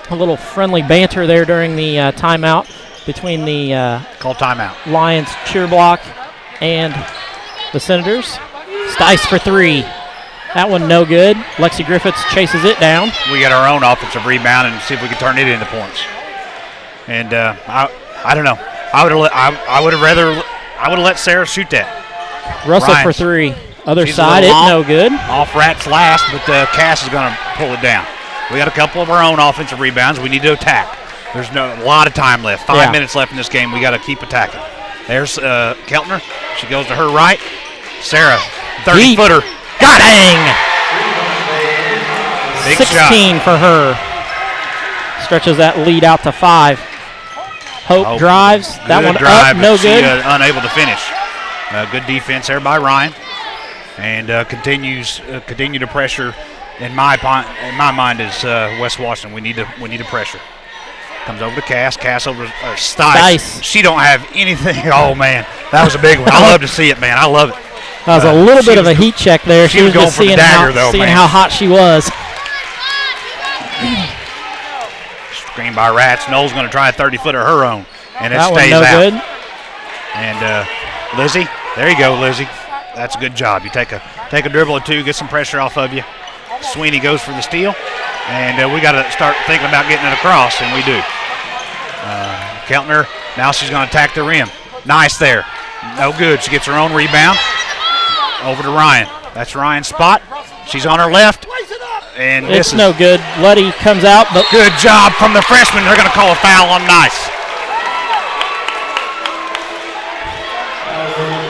A little friendly banter there during the timeout between the call timeout Lions cheer block and the Senators. Stice for 3. That one no good. Lexi Griffiths chases it down. We got our own offensive rebound and see if we can turn it into points. And I don't know. I would have let Sarah shoot that. Russell for 3. Other side, it no good. Off Rats last, but Cass is going to pull it down. We got a couple of our own offensive rebounds. We need to attack. There's a lot of time left. 5 minutes left in this game. We got to keep attacking. There's Keltner. She goes to her right. Sarah, 30-footer. Got it! Dang! Big 16 shot for her. Stretches that lead out to 5. Hope drives. That one drive, up, no she, good. Unable to finish. Good defense there by Ryan. and continue to pressure. In my mind, is West Washington. We need to pressure. Comes over to Cass. Cass over to Stice. She don't have anything. Oh man, that was a big one. I love to see it, man. I love it. That was a little bit of a heat check there. She was going just for the dagger, seeing how hot she was. Screen by Rats. Noel's going to try a 30-footer of her own, and it that stays one no out. Good. And Lizzie, there you go, Lizzie. That's a good job. You take a dribble or two, get some pressure off of you. Sweeney goes for the steal, and we got to start thinking about getting it across, and we do. Keltner, now she's going to attack the rim. Nice there. No good. She gets her own rebound. Over to Ryan. That's Ryan's spot. She's on her left, and it's no good. Luddy comes out, but good job from the freshman. They're going to call a foul on Nice.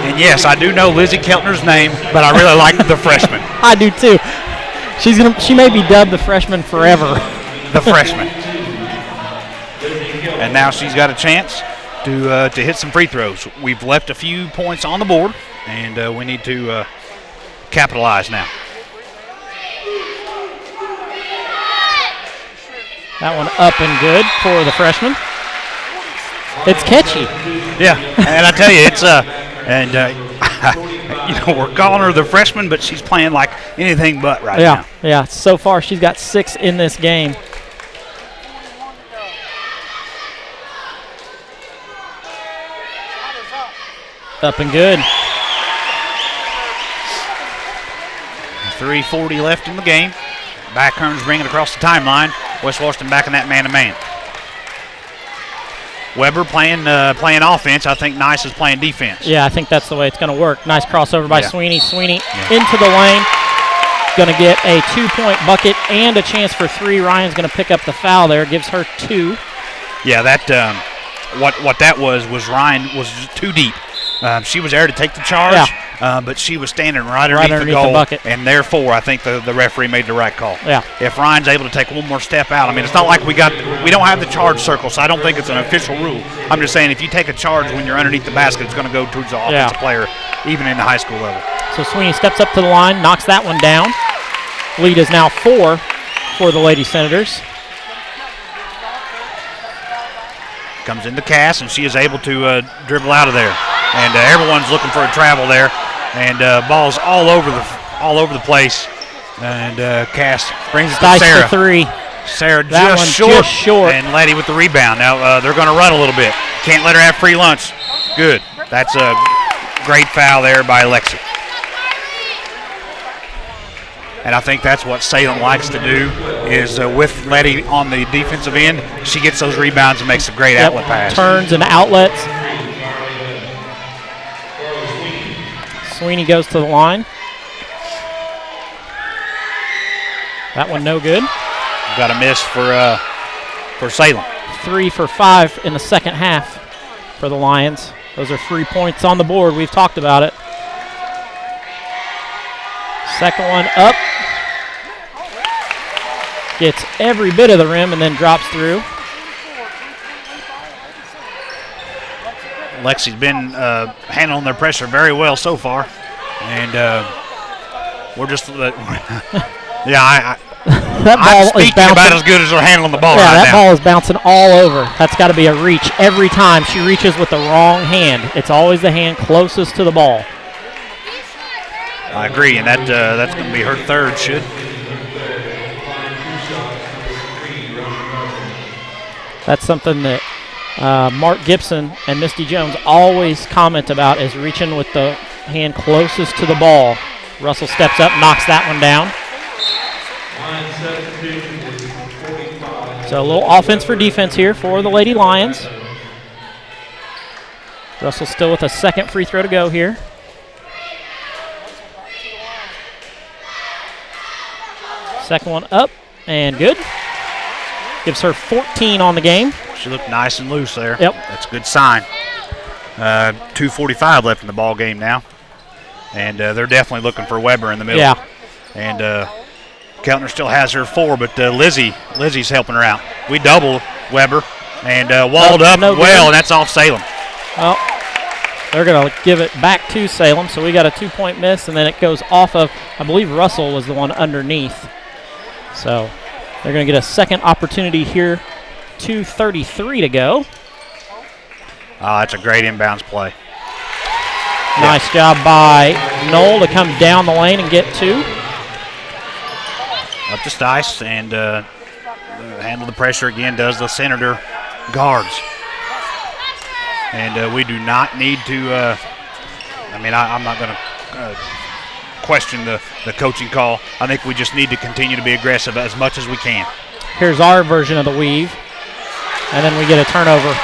And yes, I do know Lizzie Keltner's name, but I really like the freshman. I do too. She may be dubbed the freshman forever. The freshman. And now she's got a chance to hit some free throws. We've left a few points on the board, and we need to capitalize now. That one up and good for the freshman. It's catchy. Yeah, and I tell you, it's we're calling her the freshman, but she's playing like anything but right now. Yeah. So far, she's got 6 in this game. Up and good. 3:40 left in the game. Backhurns bring it across the timeline. West Washington back in that man-to-man. Weber playing offense. I think Nice is playing defense. Yeah, I think that's the way it's going to work. Nice crossover by Sweeney. Sweeney into the lane. Going to get a 2-point bucket and a chance for 3. Ryan's going to pick up the foul there. Gives her 2. Yeah, that what that was Ryan was too deep. She was there to take the charge, but she was standing right underneath the goal, bucket. And therefore I think the referee made the right call. Yeah. If Ryan's able to take one more step out, I mean, it's not like we don't have the charge circle, so I don't think it's an official rule. I'm just saying if you take a charge when you're underneath the basket, it's going to go towards the offensive player, even in the high school level. So Sweeney steps up to the line, knocks that one down. Lead is now 4 for the Lady Senators. Comes into Cass, and she is able to dribble out of there. And everyone's looking for a travel there, and balls all over the place. And Cass brings it to Sarah. For 3. Sarah that just short, and Letty with the rebound. Now they're going to run a little bit. Can't let her have free lunch. Good. That's a great foul there by Lexi. And I think that's what Salem likes to do is with Letty on the defensive end, she gets those rebounds and makes a great outlet pass. Turns and outlets. Sweeney goes to the line. That one no good. Got a miss for Salem. 3 for 5 in the second half for the Lions. Those are 3 points on the board. We've talked about it. Second one up. Gets every bit of the rim and then drops through. Lexi's been handling their pressure very well so far, and we're just I'm speaking about as good as they're handling the ball right now. Yeah, that ball is bouncing all over. That's got to be a reach every time. She reaches with the wrong hand. It's always the hand closest to the ball. I agree, and that's going to be her third, should. That's something that Mark Gibson and Misty Jones always comment about, is reaching with the hand closest to the ball. Russell steps up, knocks that one down. So a little offense for defense here for the Lady Lions. Russell still with a second free throw to go here. Second one up and good. Gives her 14 on the game. She looked nice and loose there. Yep. That's a good sign. 2:45 left in the ball game now. And they're definitely looking for Weber in the middle. Yeah. And Keltner still has her 4, but Lizzie's helping her out. We double Weber and walled up well, and that's off Salem. Oh, They're going to give it back to Salem, so we got a 2-point miss, and then it goes off of, I believe Russell was the one underneath. So they're going to get a second opportunity here. 2:33 to go. That's a great inbounds play. Nice job by Knoll to come down the lane and get 2. Up to Stice and handle the pressure again, does the Senator guards. And we do not need to, I'm not going to question the coaching call. I think we just need to continue to be aggressive as much as we can. Here's our version of the weave. And then we get a turnover.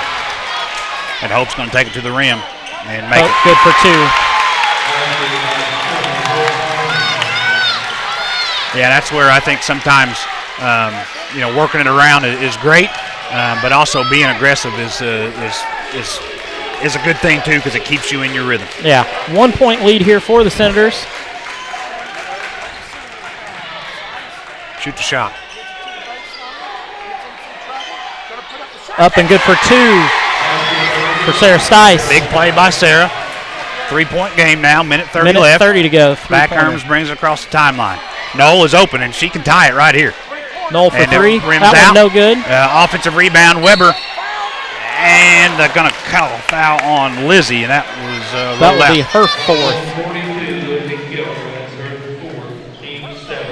And Hope's going to take it to the rim and make it. Good for 2. Yeah, that's where I think sometimes, working it around is great, but also being aggressive is a good thing too because it keeps you in your rhythm. Yeah, 1-point lead here for the Senators. Shoot the shot. Up and good for 2 for Sarah Stice. Big play by Sarah. 3-point game now, minute 30 minute left. 30 to go. Backherms brings it across the timeline. Knoll is open, and she can tie it right here. Knoll for and 3. Rims that out. was no good. Offensive rebound, Weber. And they're going to call a foul on Lizzie, and that was that would be her 4th. 42, Lizzie Gilbert. That's her 4th. Team 7.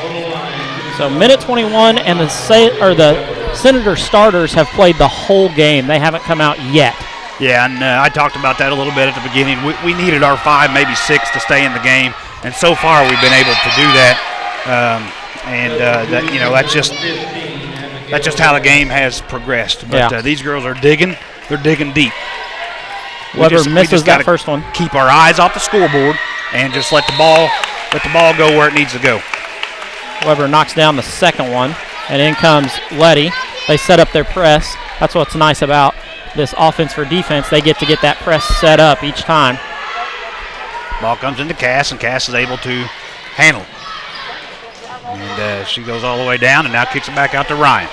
On the line. So minute 21, and the Senator starters have played the whole game. They haven't come out yet. Yeah, and I talked about that a little bit at the beginning. We needed our 5, maybe 6 to stay in the game, and so far we've been able to do that. That's just how the game has progressed. But these girls are digging. They're digging deep. Weber misses that first one. Keep our eyes off the scoreboard and just let the ball go where it needs to go. Weber knocks down the second one, and in comes Letty. They set up their press. That's what's nice about this offense for defense. They get to get that press set up each time. Ball comes into Cass, and Cass is able to handle it. And she goes all the way down and now kicks it back out to Ryan.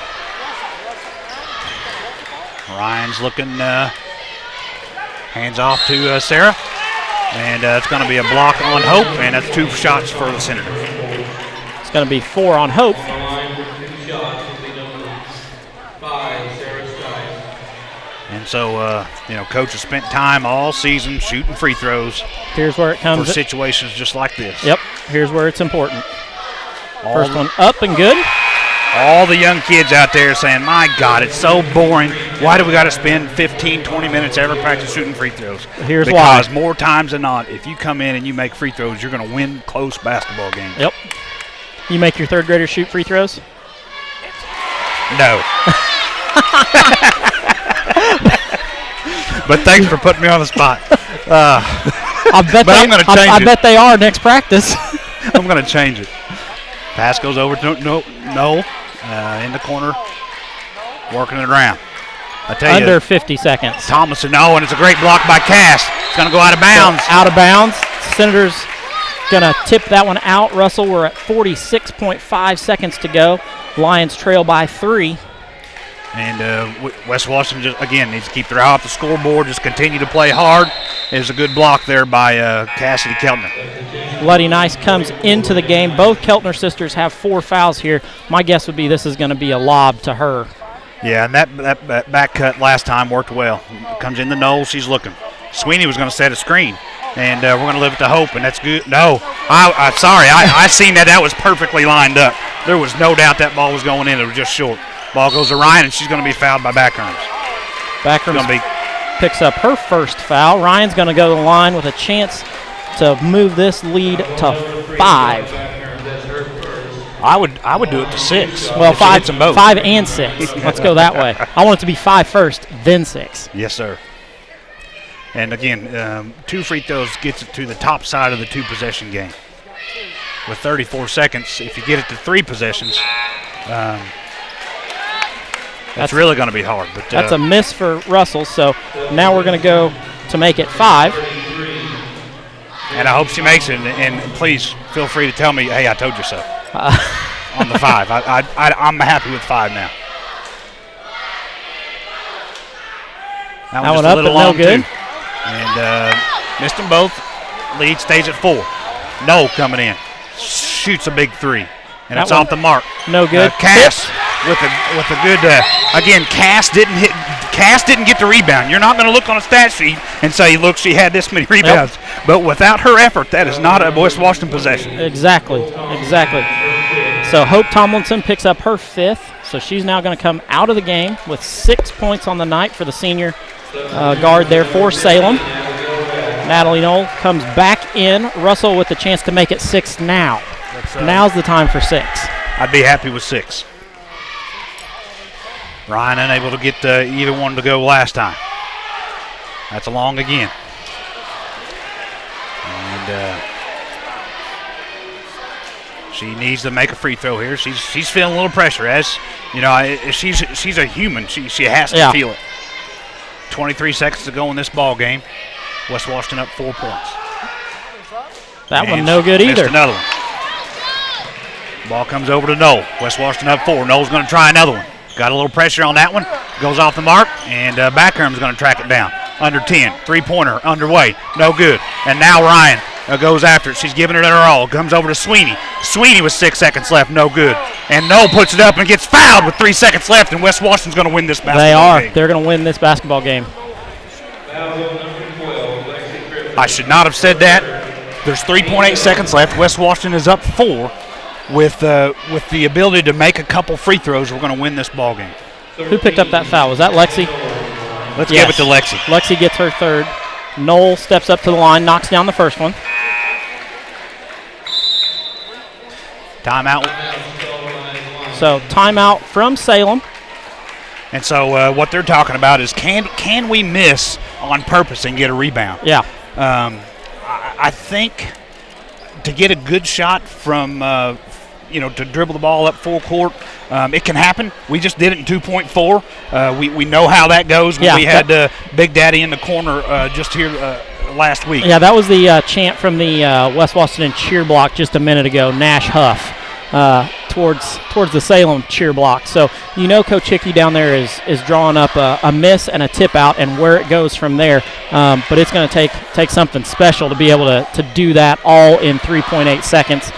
Ryan's looking, hands off to Sarah. And it's going to be a block on Hope, and that's 2 shots for the Senators. It's going to be 4 on Hope. On the line with 2 shots will be number 5, Sarah Stice. And so, Coach has spent time all season shooting free throws. Here's where it comes. For situations just like this. Yep, here's where it's important. First one up and good. All the young kids out there saying, my God, it's so boring. Why do we got to spend 15, 20 minutes every practice shooting free throws? Here's why. Because more times than not, if you come in and you make free throws, you're going to win close basketball games. Yep. You make your 3rd graders shoot free throws? No. But thanks for putting me on the spot. I'm bet they are next practice. I'm going to change it. Pass goes over to Knoll in the corner, working it around. I tell you, under 50 seconds. Thomas and and it's a great block by Cass. It's going to go out of bounds. Out of bounds. Senators going to tip that one out. Russell, we're at 46.5 seconds to go. Lions trail by 3. And West Washington, just, again, needs to keep their eye off the scoreboard, just continue to play hard. There's a good block there by Cassidy Keltner. Letty Nice comes into the game. Both Keltner sisters have 4 fouls here. My guess would be this is going to be a lob to her. Yeah, and that back cut last time worked well. Comes in the Knoll, she's looking. Sweeney was going to set a screen, and we're going to live it to Hope, and that's good. No, I'm sorry. I seen that. That was perfectly lined up. There was no doubt that ball was going in. It was just short. Ball goes to Ryan, and she's going to be fouled by Backherms. Backherms picks up her first foul. Ryan's going to go to the line with a chance to move this lead to 5. I would do it to 6. Well, 5 and 6. Let's go that way. I want it to be 5 first, then 6. Yes, sir. And again, 2 free throws gets it to the top side of the 2-possession game. With 34 seconds, if you get it to 3 possessions, that's really going to be hard. But that's a miss for Russell, so now we're going to go to make it 5. And I hope she makes it, and please feel free to tell me, hey, I told you so. On the 5. I'm happy with 5 now. That one up, but no good. And missed them both. Lead stays at 4. Noel coming in. Shoots a big 3. And That it's one, off the mark. no good. Cass with a good again, Cass didn't get the rebound. You're not going to look on a stat sheet and say, look, she had this many rebounds. Yep. But without her effort, that is not a West Washington possession. Exactly. So Hope Tomlinson picks up her 5th. So she's now going to come out of the game with 6 points on the night for the senior guard there for Salem. Natalie Knoll comes back in. Russell with the chance to make it 6 now. Now's the time for 6. I'd be happy with 6. Ryan unable to get either one to go last time. That's a long again. And she needs to make a free throw here. She's feeling a little pressure. As you know, she's a human. She has to feel it. 23 seconds to go in this ball game. West Washington up 4 points. That one no good either. Missed another one. Ball comes over to Noel. West Washington up 4. Noel's going to try another one. Got a little pressure on that one. Goes off the mark, and Backhurm's going to track it down. Under 10. Three-pointer underway. No good. And now Ryan goes after it. She's giving it her all. Comes over to Sweeney. Sweeney with 6 seconds left. No good. And Noel puts it up and gets fouled with 3 seconds left, and West Washington's going to win this basketball game. They're going to win this basketball game. I should not have said that. There's 3.8 seconds left. West Washington is up 4. With the ability to make a couple free throws, we're going to win this ball game. Who picked up that foul? Was that Lexi? Let's give it to Lexi. Lexi gets her 3rd. Noel steps up to the line, knocks down the first one. Timeout. So timeout from Salem. And so what they're talking about is can we miss on purpose and get a rebound? Yeah. I think to get a good shot from to dribble the ball up full court, it can happen. We just did it in 2.4. We know how that goes when we had Big Daddy in the corner just here last week. Yeah, that was the chant from the West Washington cheer block just a minute ago, Nash Huff, towards the Salem cheer block. So you know Coach Hickey down there is drawing up a miss and a tip out and where it goes from there. But it's going to take something special to be able to do that all in 3.8 seconds.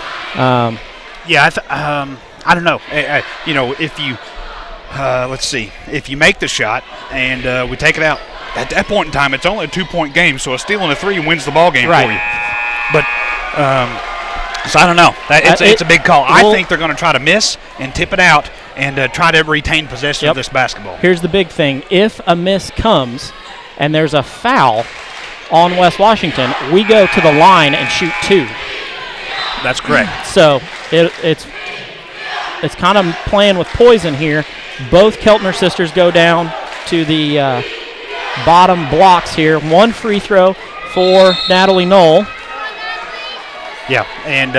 I don't know. If you let's see, if you make the shot and we take it out, at that point in time, it's only a 2-point game, so a steal and a 3 wins the ball game for you. But so I don't know. It's a big call. I think they're going to try to miss and tip it out and try to retain possession of this basketball. Here's the big thing: if a miss comes and there's a foul on West Washington, we go to the line and shoot 2. That's correct. So it's kind of playing with poison here. Both Keltner sisters go down to the bottom blocks here. 1 free throw for Natalie Knoll. Yeah, and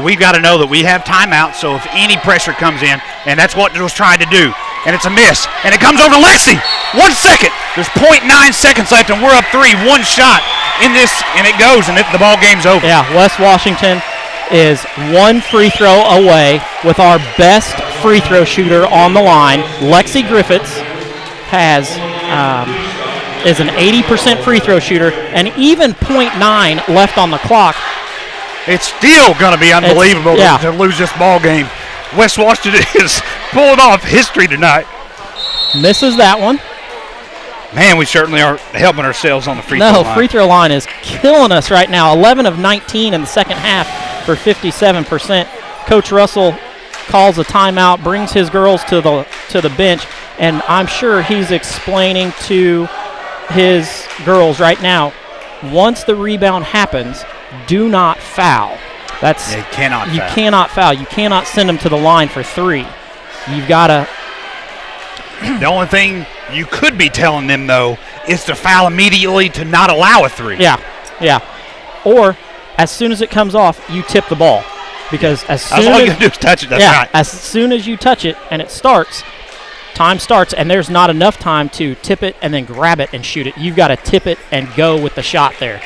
we've got to know that we have timeout, so if any pressure comes in, and that's what it was trying to do, and it's a miss, and it comes over to Lexi. 1 second. There's 0.9 seconds left, and we're up 3. 1 shot in this, and it goes, and the ball game's over. Yeah, West Washington is 1 free throw away with our best free throw shooter on the line. Lexi Griffiths is an 80% free throw shooter, and even 0.9 left on the clock. It's still going to be unbelievable to lose this ball game. West Washington is pulling off history tonight. Misses that one. Man, we certainly are helping ourselves on the free throw line. No, free throw line is killing us right now. 11 of 19 in the second half for 57%. Coach Russell calls a timeout, brings his girls to the bench, and I'm sure he's explaining to his girls right now, once the rebound happens, do not foul. You cannot foul. You cannot send them to the line for 3. You've got to. The only thing you could be telling them, though, is to foul immediately to not allow a 3. Yeah. Or as soon as it comes off, you tip the ball. Because as all you got to do is touch it. That's right. As soon as you touch it and it starts, time starts, and there's not enough time to tip it and then grab it and shoot it. You've got to tip it and go with the shot there.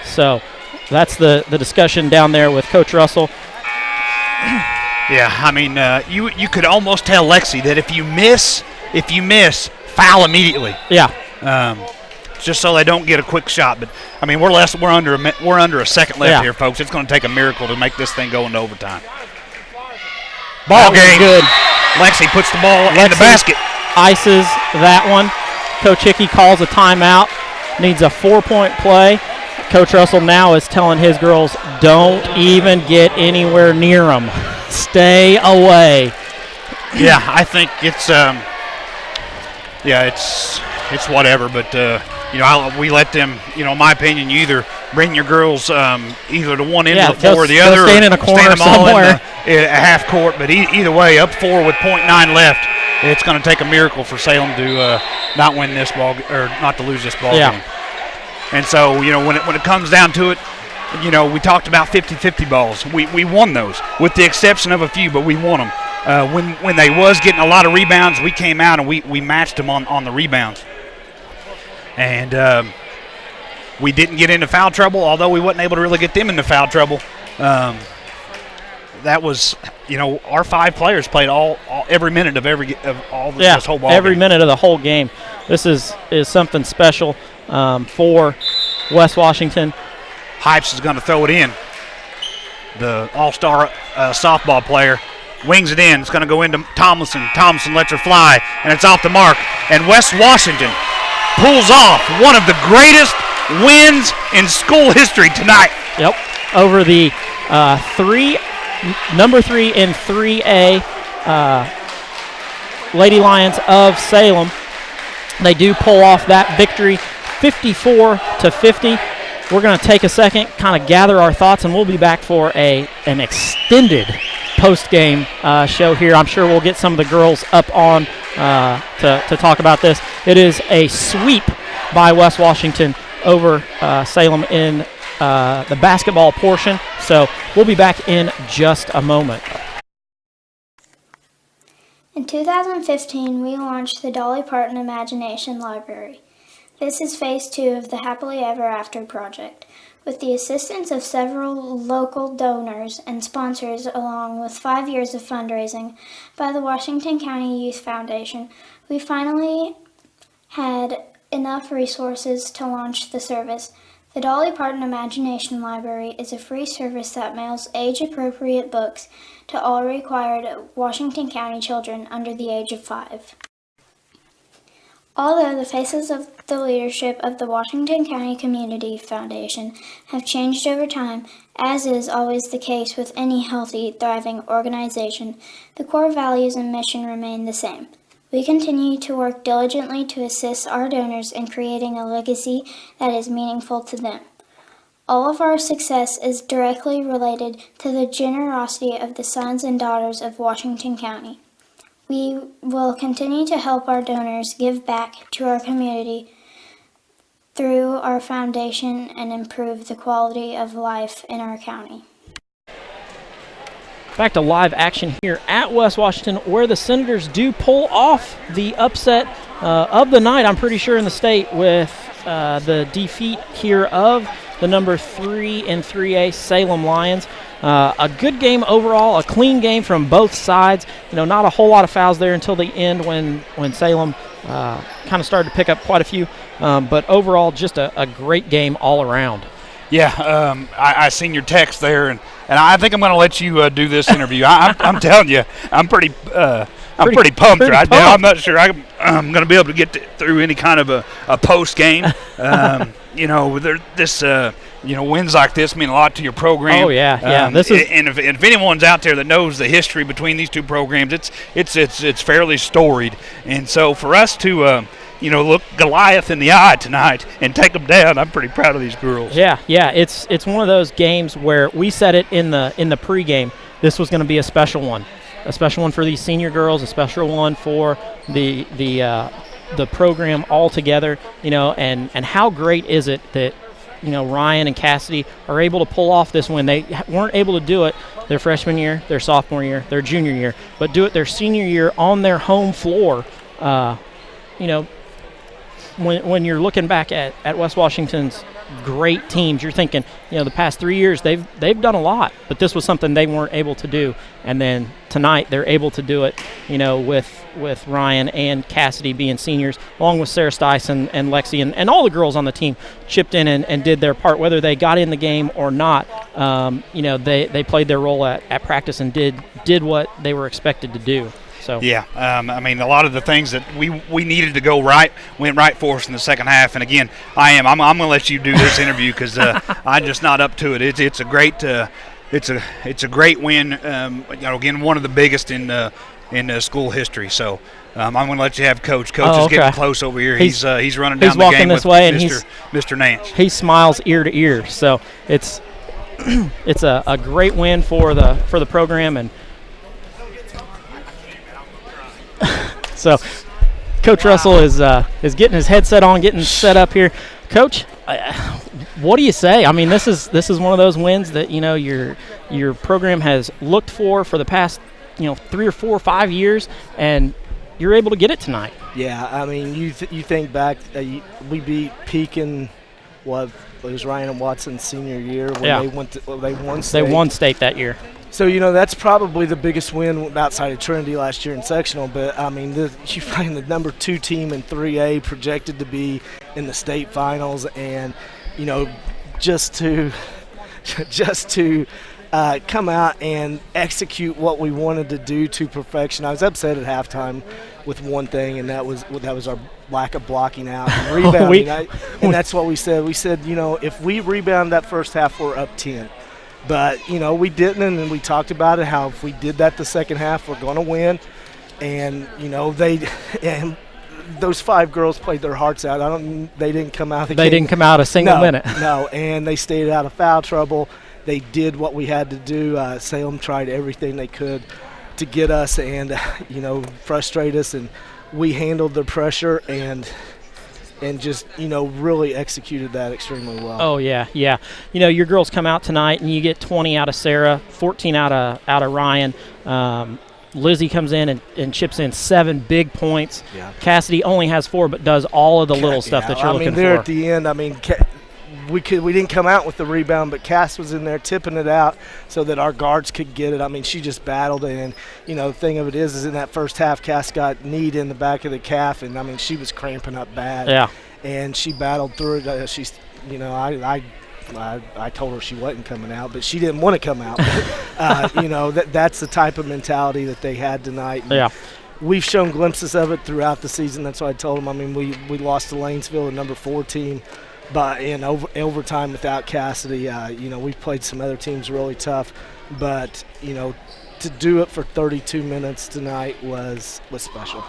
So that's the discussion down there with Coach Russell. Yeah, I mean, you could almost tell Lexi that if you miss, foul immediately. Yeah. just so they don't get a quick shot. But I mean, we're under a second left here, folks. It's going to take a miracle to make this thing go into overtime. Ball game. Good. Lexi puts the ball in the basket. Ices that one. Coach Hickey calls a timeout. Needs a 4-point play. Coach Russell now is telling his girls, don't even get anywhere near them. Stay away. Yeah, I think it's it's whatever, but we let them. In my opinion, you either bring your girls either to one end of the floor or the other, stand in a corner stand them all somewhere. in a half court. But either way, up 4 with .9 left, it's going to take a miracle for Salem to not win this ball or not to lose this ball game. And so when it comes down to it, we talked about 50-50 balls. We won those with the exception of a few, but we won them. When they was getting a lot of rebounds, we came out and we matched them on the rebounds. And we didn't get into foul trouble, although we wasn't able to really get them into foul trouble. That was, our 5 players played every minute of this whole ball every game. minute of the whole game. This is something special for West Washington. Hypes is going to throw it in. The all-star softball player wings it in. It's going to go into Tomlinson. Tomlinson lets her fly, and it's off the mark. And West Washington pulls off one of the greatest wins in school history tonight. Yep, over the number 3 in 3A Lady Lions of Salem. They do pull off that victory, 54-50. We're going to take a second, kind of gather our thoughts, and we'll be back for an extended post-game show here. I'm sure we'll get some of the girls up on to talk about this. It is a sweep by West Washington over Salem in the basketball portion. So we'll be back in just a moment. In 2015, we launched the Dolly Parton Imagination Library. This is phase 2 of the Happily Ever After project. With the assistance of several local donors and sponsors, along with 5 years of fundraising by the Washington County Youth Foundation, we finally had enough resources to launch the service. The Dolly Parton Imagination Library is a free service that mails age-appropriate books to all required Washington County children under the age of 5. Although the faces of the leadership of the Washington County Community Foundation have changed over time, as is always the case with any healthy, thriving organization, the core values and mission remain the same. We continue to work diligently to assist our donors in creating a legacy that is meaningful to them. All of our success is directly related to the generosity of the sons and daughters of Washington County. We will continue to help our donors give back to our community through our foundation and improve the quality of life in our county. Back to live action here at West Washington, where the Senators do pull off the upset of the night, I'm pretty sure, in the state, with the defeat here of the number 3 in 3A Salem Lions. A good game overall, a clean game from both sides. Not a whole lot of fouls there until the end when Salem kind of started to pick up quite a few. But overall, just a great game all around. Yeah, I seen your text there, and I think I'm going to let you do this interview. I'm telling you, I'm pretty pumped right now. I'm not sure I'm going to be able to get through any kind of a post game. Wins like this mean a lot to your program. Oh yeah. This is, and if anyone's out there that knows the history between these two programs, it's fairly storied. And so for us to look Goliath in the eye tonight and take them down, I'm pretty proud of these girls. Yeah. It's one of those games where we said it in the pregame. This was going to be a special one for these senior girls, a special one for the program altogether. And how great is it that Ryan and Cassidy are able to pull off this win. They weren't able to do it their freshman year, their sophomore year, their junior year, but do it their senior year on their home floor. When you're looking back at West Washington's great teams. You're thinking, the past 3 years they've done a lot, but this was something they weren't able to do. And then tonight they're able to do it, with Ryan and Cassidy being seniors, along with Sarah Stice and Lexi and all the girls on the team chipped in and did their part, whether they got in the game or not. They played their role at practice and did what they were expected to do. So yeah, a lot of the things that we needed to go right went right for us in the second half. And again, I'm going to let you do this interview because I'm just not up to it. It's a great great win. Again, one of the biggest in school history. So I'm going to let you have Coach. Coach is getting close over here. He's running down the game this with way, and Mr. Nance. He smiles ear to ear. So it's a great win for the program. And so Coach Russell is getting his headset on, getting set up here. Coach, what do you say? I mean, this is one of those wins that your program has looked for the past 3 or 4 or 5 years, and you're able to get it tonight. Yeah, I mean, you think back, we beat Pekin. It was Ryan and Watson's senior year when they won state. They won state that year. So, that's probably the biggest win outside of Trinity last year in sectional. But, I mean, you're playing the number 2 team in 3A, projected to be in the state finals. And, just to come out and execute what we wanted to do to perfection. I was upset at halftime with one thing, and that was our lack of blocking out and rebounding. And that's what we said. We said, if we rebound that first half, we're up 10. But, we didn't, and we talked about it, how if we did that the second half, we're going to win. And, and those 5 girls played their hearts out. They didn't come out of the game. They didn't come out a single minute. No, and they stayed out of foul trouble. They did what we had to do. Salem tried everything they could to get us and, frustrate us. And we handled the pressure and just, really executed that extremely well. Oh, yeah. Your girls come out tonight and you get 20 out of Sarah, 14 out of Ryan. Lizzie comes in and chips in 7 big points. Yeah. Cassidy only has 4 but does all of the little stuff that you're looking for. There at the end, we didn't come out with the rebound, but Cass was in there tipping it out so that our guards could get it. I mean, she just battled, and the thing of it is in that first half, Cass got kneed in the back of the calf, and she was cramping up bad. Yeah. And she battled through it. She's, I told her she wasn't coming out, but she didn't want to come out. That's the type of mentality that they had tonight. And yeah. We've shown glimpses of it throughout the season. That's why I told them. I mean, we lost to Lanesville, the number 4 team. But in overtime without Cassidy, we've played some other teams really tough. But, to do it for 32 minutes tonight was special.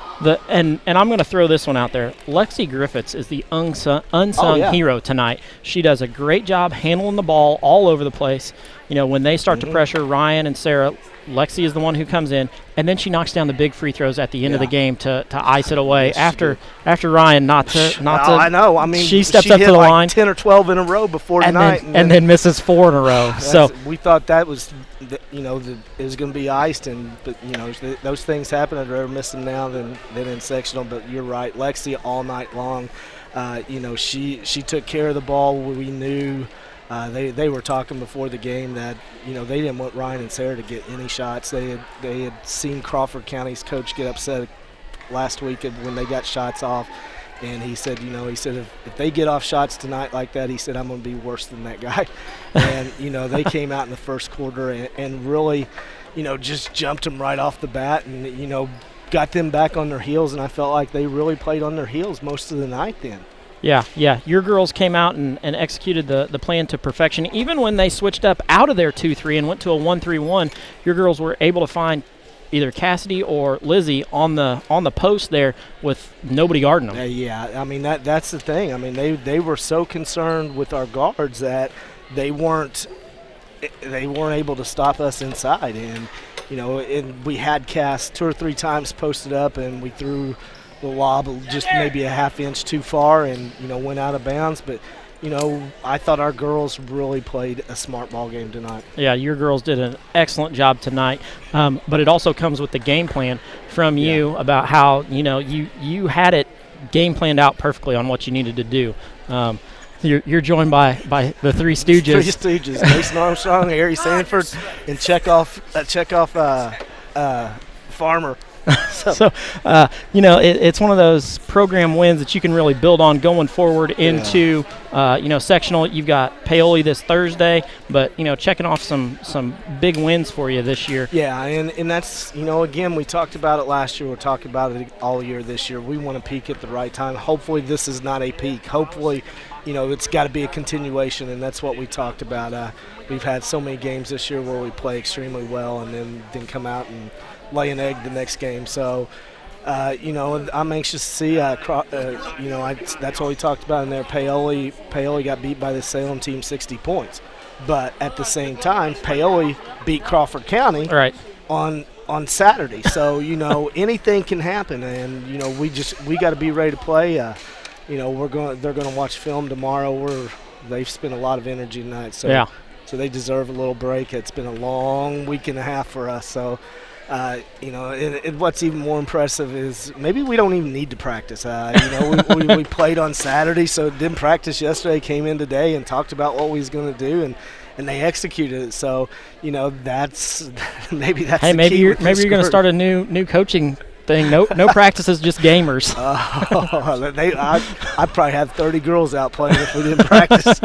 And I'm going to throw this one out there. Lexi Griffiths is the unsung hero tonight. She does a great job handling the ball all over the place. When they start to pressure Ryan and Sarah, Lexi is the one who comes in, and then she knocks down the big free throws at the end of the game to ice it away. After Ryan not to. I know. I mean, she steps up to the line 10 or 12 in a row before tonight, and then misses 4 in a row. So we thought that was, it was going to be iced, but those things happen. I'd rather miss them now than in sectional. But you're right, Lexi all night long. She took care of the ball. We knew. They were talking before the game that they didn't want Ryan and Sarah to get any shots. They had seen Crawford County's coach get upset last week when they got shots off, and he said if they get off shots tonight like that, he said I'm going to be worse than that guy. And they came out in the first quarter and really just jumped them right off the bat and got them back on their heels, and I felt like they really played on their heels most of the night then. Yeah. Your girls came out and executed the plan to perfection. Even when they switched up out of their 2-3 and went to a 1-3-1, your girls were able to find either Cassidy or Lizzie on the post there with nobody guarding them. I mean that's the thing. I mean they were so concerned with our guards that they weren't able to stop us inside, and and we had Cass 2 or 3 times posted up, and we threw the lob just maybe a half inch too far and went out of bounds. But I thought our girls really played a smart ball game tonight. Yeah, your girls did an excellent job tonight, but it also comes with the game plan from you about how you had it game planned out perfectly on what you needed to do. You're joined by the Three Stooges. Three Stooges: Mason Armstrong, Harry Sanford, and Chekhov Farmer. So, it's one of those program wins that you can really build on going forward into, sectional. You've got Paoli this Thursday, but, checking off some big wins for you this year. Yeah, and that's, again, we talked about it last year. We're talking about it all year this year. We want to peak at the right time. Hopefully this is not a peak. Hopefully, it's got to be a continuation, and that's what we talked about. We've had so many games this year where we play extremely well and then come out and lay an egg the next game. So, I'm anxious to see. That's what we talked about in there. Paoli got beat by the Salem team 60 points. But at the same time, Paoli beat Crawford County on Saturday. So, anything can happen. And, we got to be ready to play. They're going to watch film tomorrow. They've spent a lot of energy tonight. So, so they deserve a little break. It's been a long week and a half for us. So, and what's even more impressive is maybe we don't even need to practice. We played on Saturday, so didn't practice yesterday, came in today and talked about what we was going to do, and they executed it. So, that's maybe that's hey, the maybe key you're going to start a new coaching thing. No practices, just gamers. I'd probably have 30 girls out playing if we didn't practice.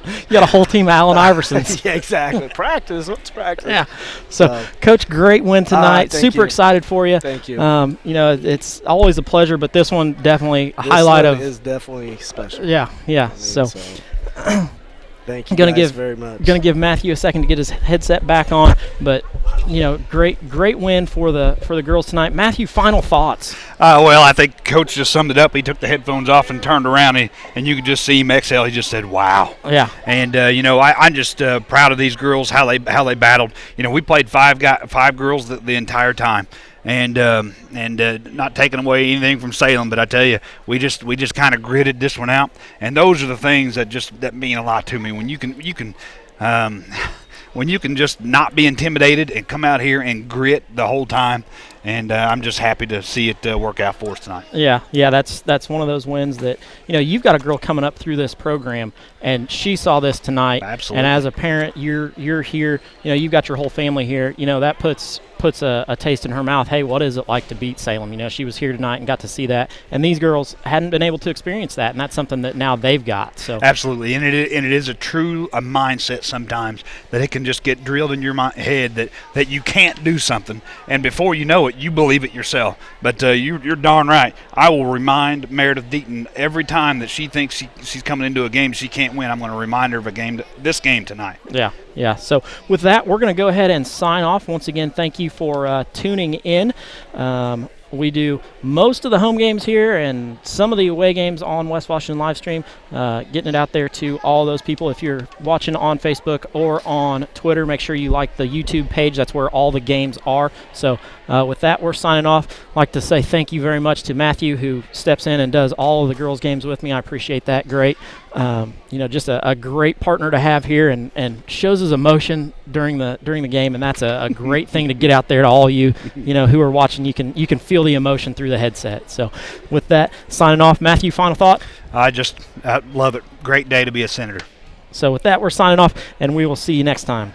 You got a whole team of Allen Iversons. Yeah, exactly. Practice. What's practice? Yeah. So, Coach, great win tonight. Super excited for you. Thank you. It's always a pleasure, but this one definitely a highlight of. This is definitely special. Yeah. So thank you guys very much. Going to give Matthew a second to get his headset back on, but great win for the girls tonight. Matthew, final thoughts? Well, I think Coach just summed it up. He took the headphones off and turned around, and you could just see him exhale. He just said, "Wow." Yeah. And I'm just proud of these girls, how they battled. We played five girls the entire time. And not taking away anything from Salem, but I tell you, we just kind of gritted this one out, and those are the things that mean a lot to me. When you can just not be intimidated and come out here and grit the whole time, and I'm just happy to see it work out for us tonight. Yeah, that's one of those wins that you've got a girl coming up through this program, and she saw this tonight. Absolutely. And as a parent, you're here. You've got your whole family here. That puts a taste in her mouth. Hey, what is it like to beat Salem? She was here tonight and got to see that, and these girls hadn't been able to experience that, and that's something that now they've got. So absolutely, and it is a mindset sometimes that it can just get drilled in your head that you can't do something, and before you know it, you believe it yourself. But you're darn right. I will remind Meredith Deaton every time that she thinks she's coming into a game she can't win. I'm going to remind her of this game tonight. Yeah. So with that, we're going to go ahead and sign off. Once again, thank you for tuning in. We do most of the home games here and some of the away games on West Washington live stream, getting it out there to all those people. If you're watching on Facebook or on Twitter, make sure you like the YouTube page. That's where all the games are. So with that, we're signing off. I'd like to say thank you very much to Matthew, who steps in and does all of the girls' games with me. I appreciate that. Great. Just a great partner to have here, and shows his emotion during the game, and that's a great thing to get out there to all you who are watching. You can feel the emotion through the headset. So with that, signing off. Matthew, final thought? I love it. Great day to be a Senator. So with that, we're signing off, and we will see you next time.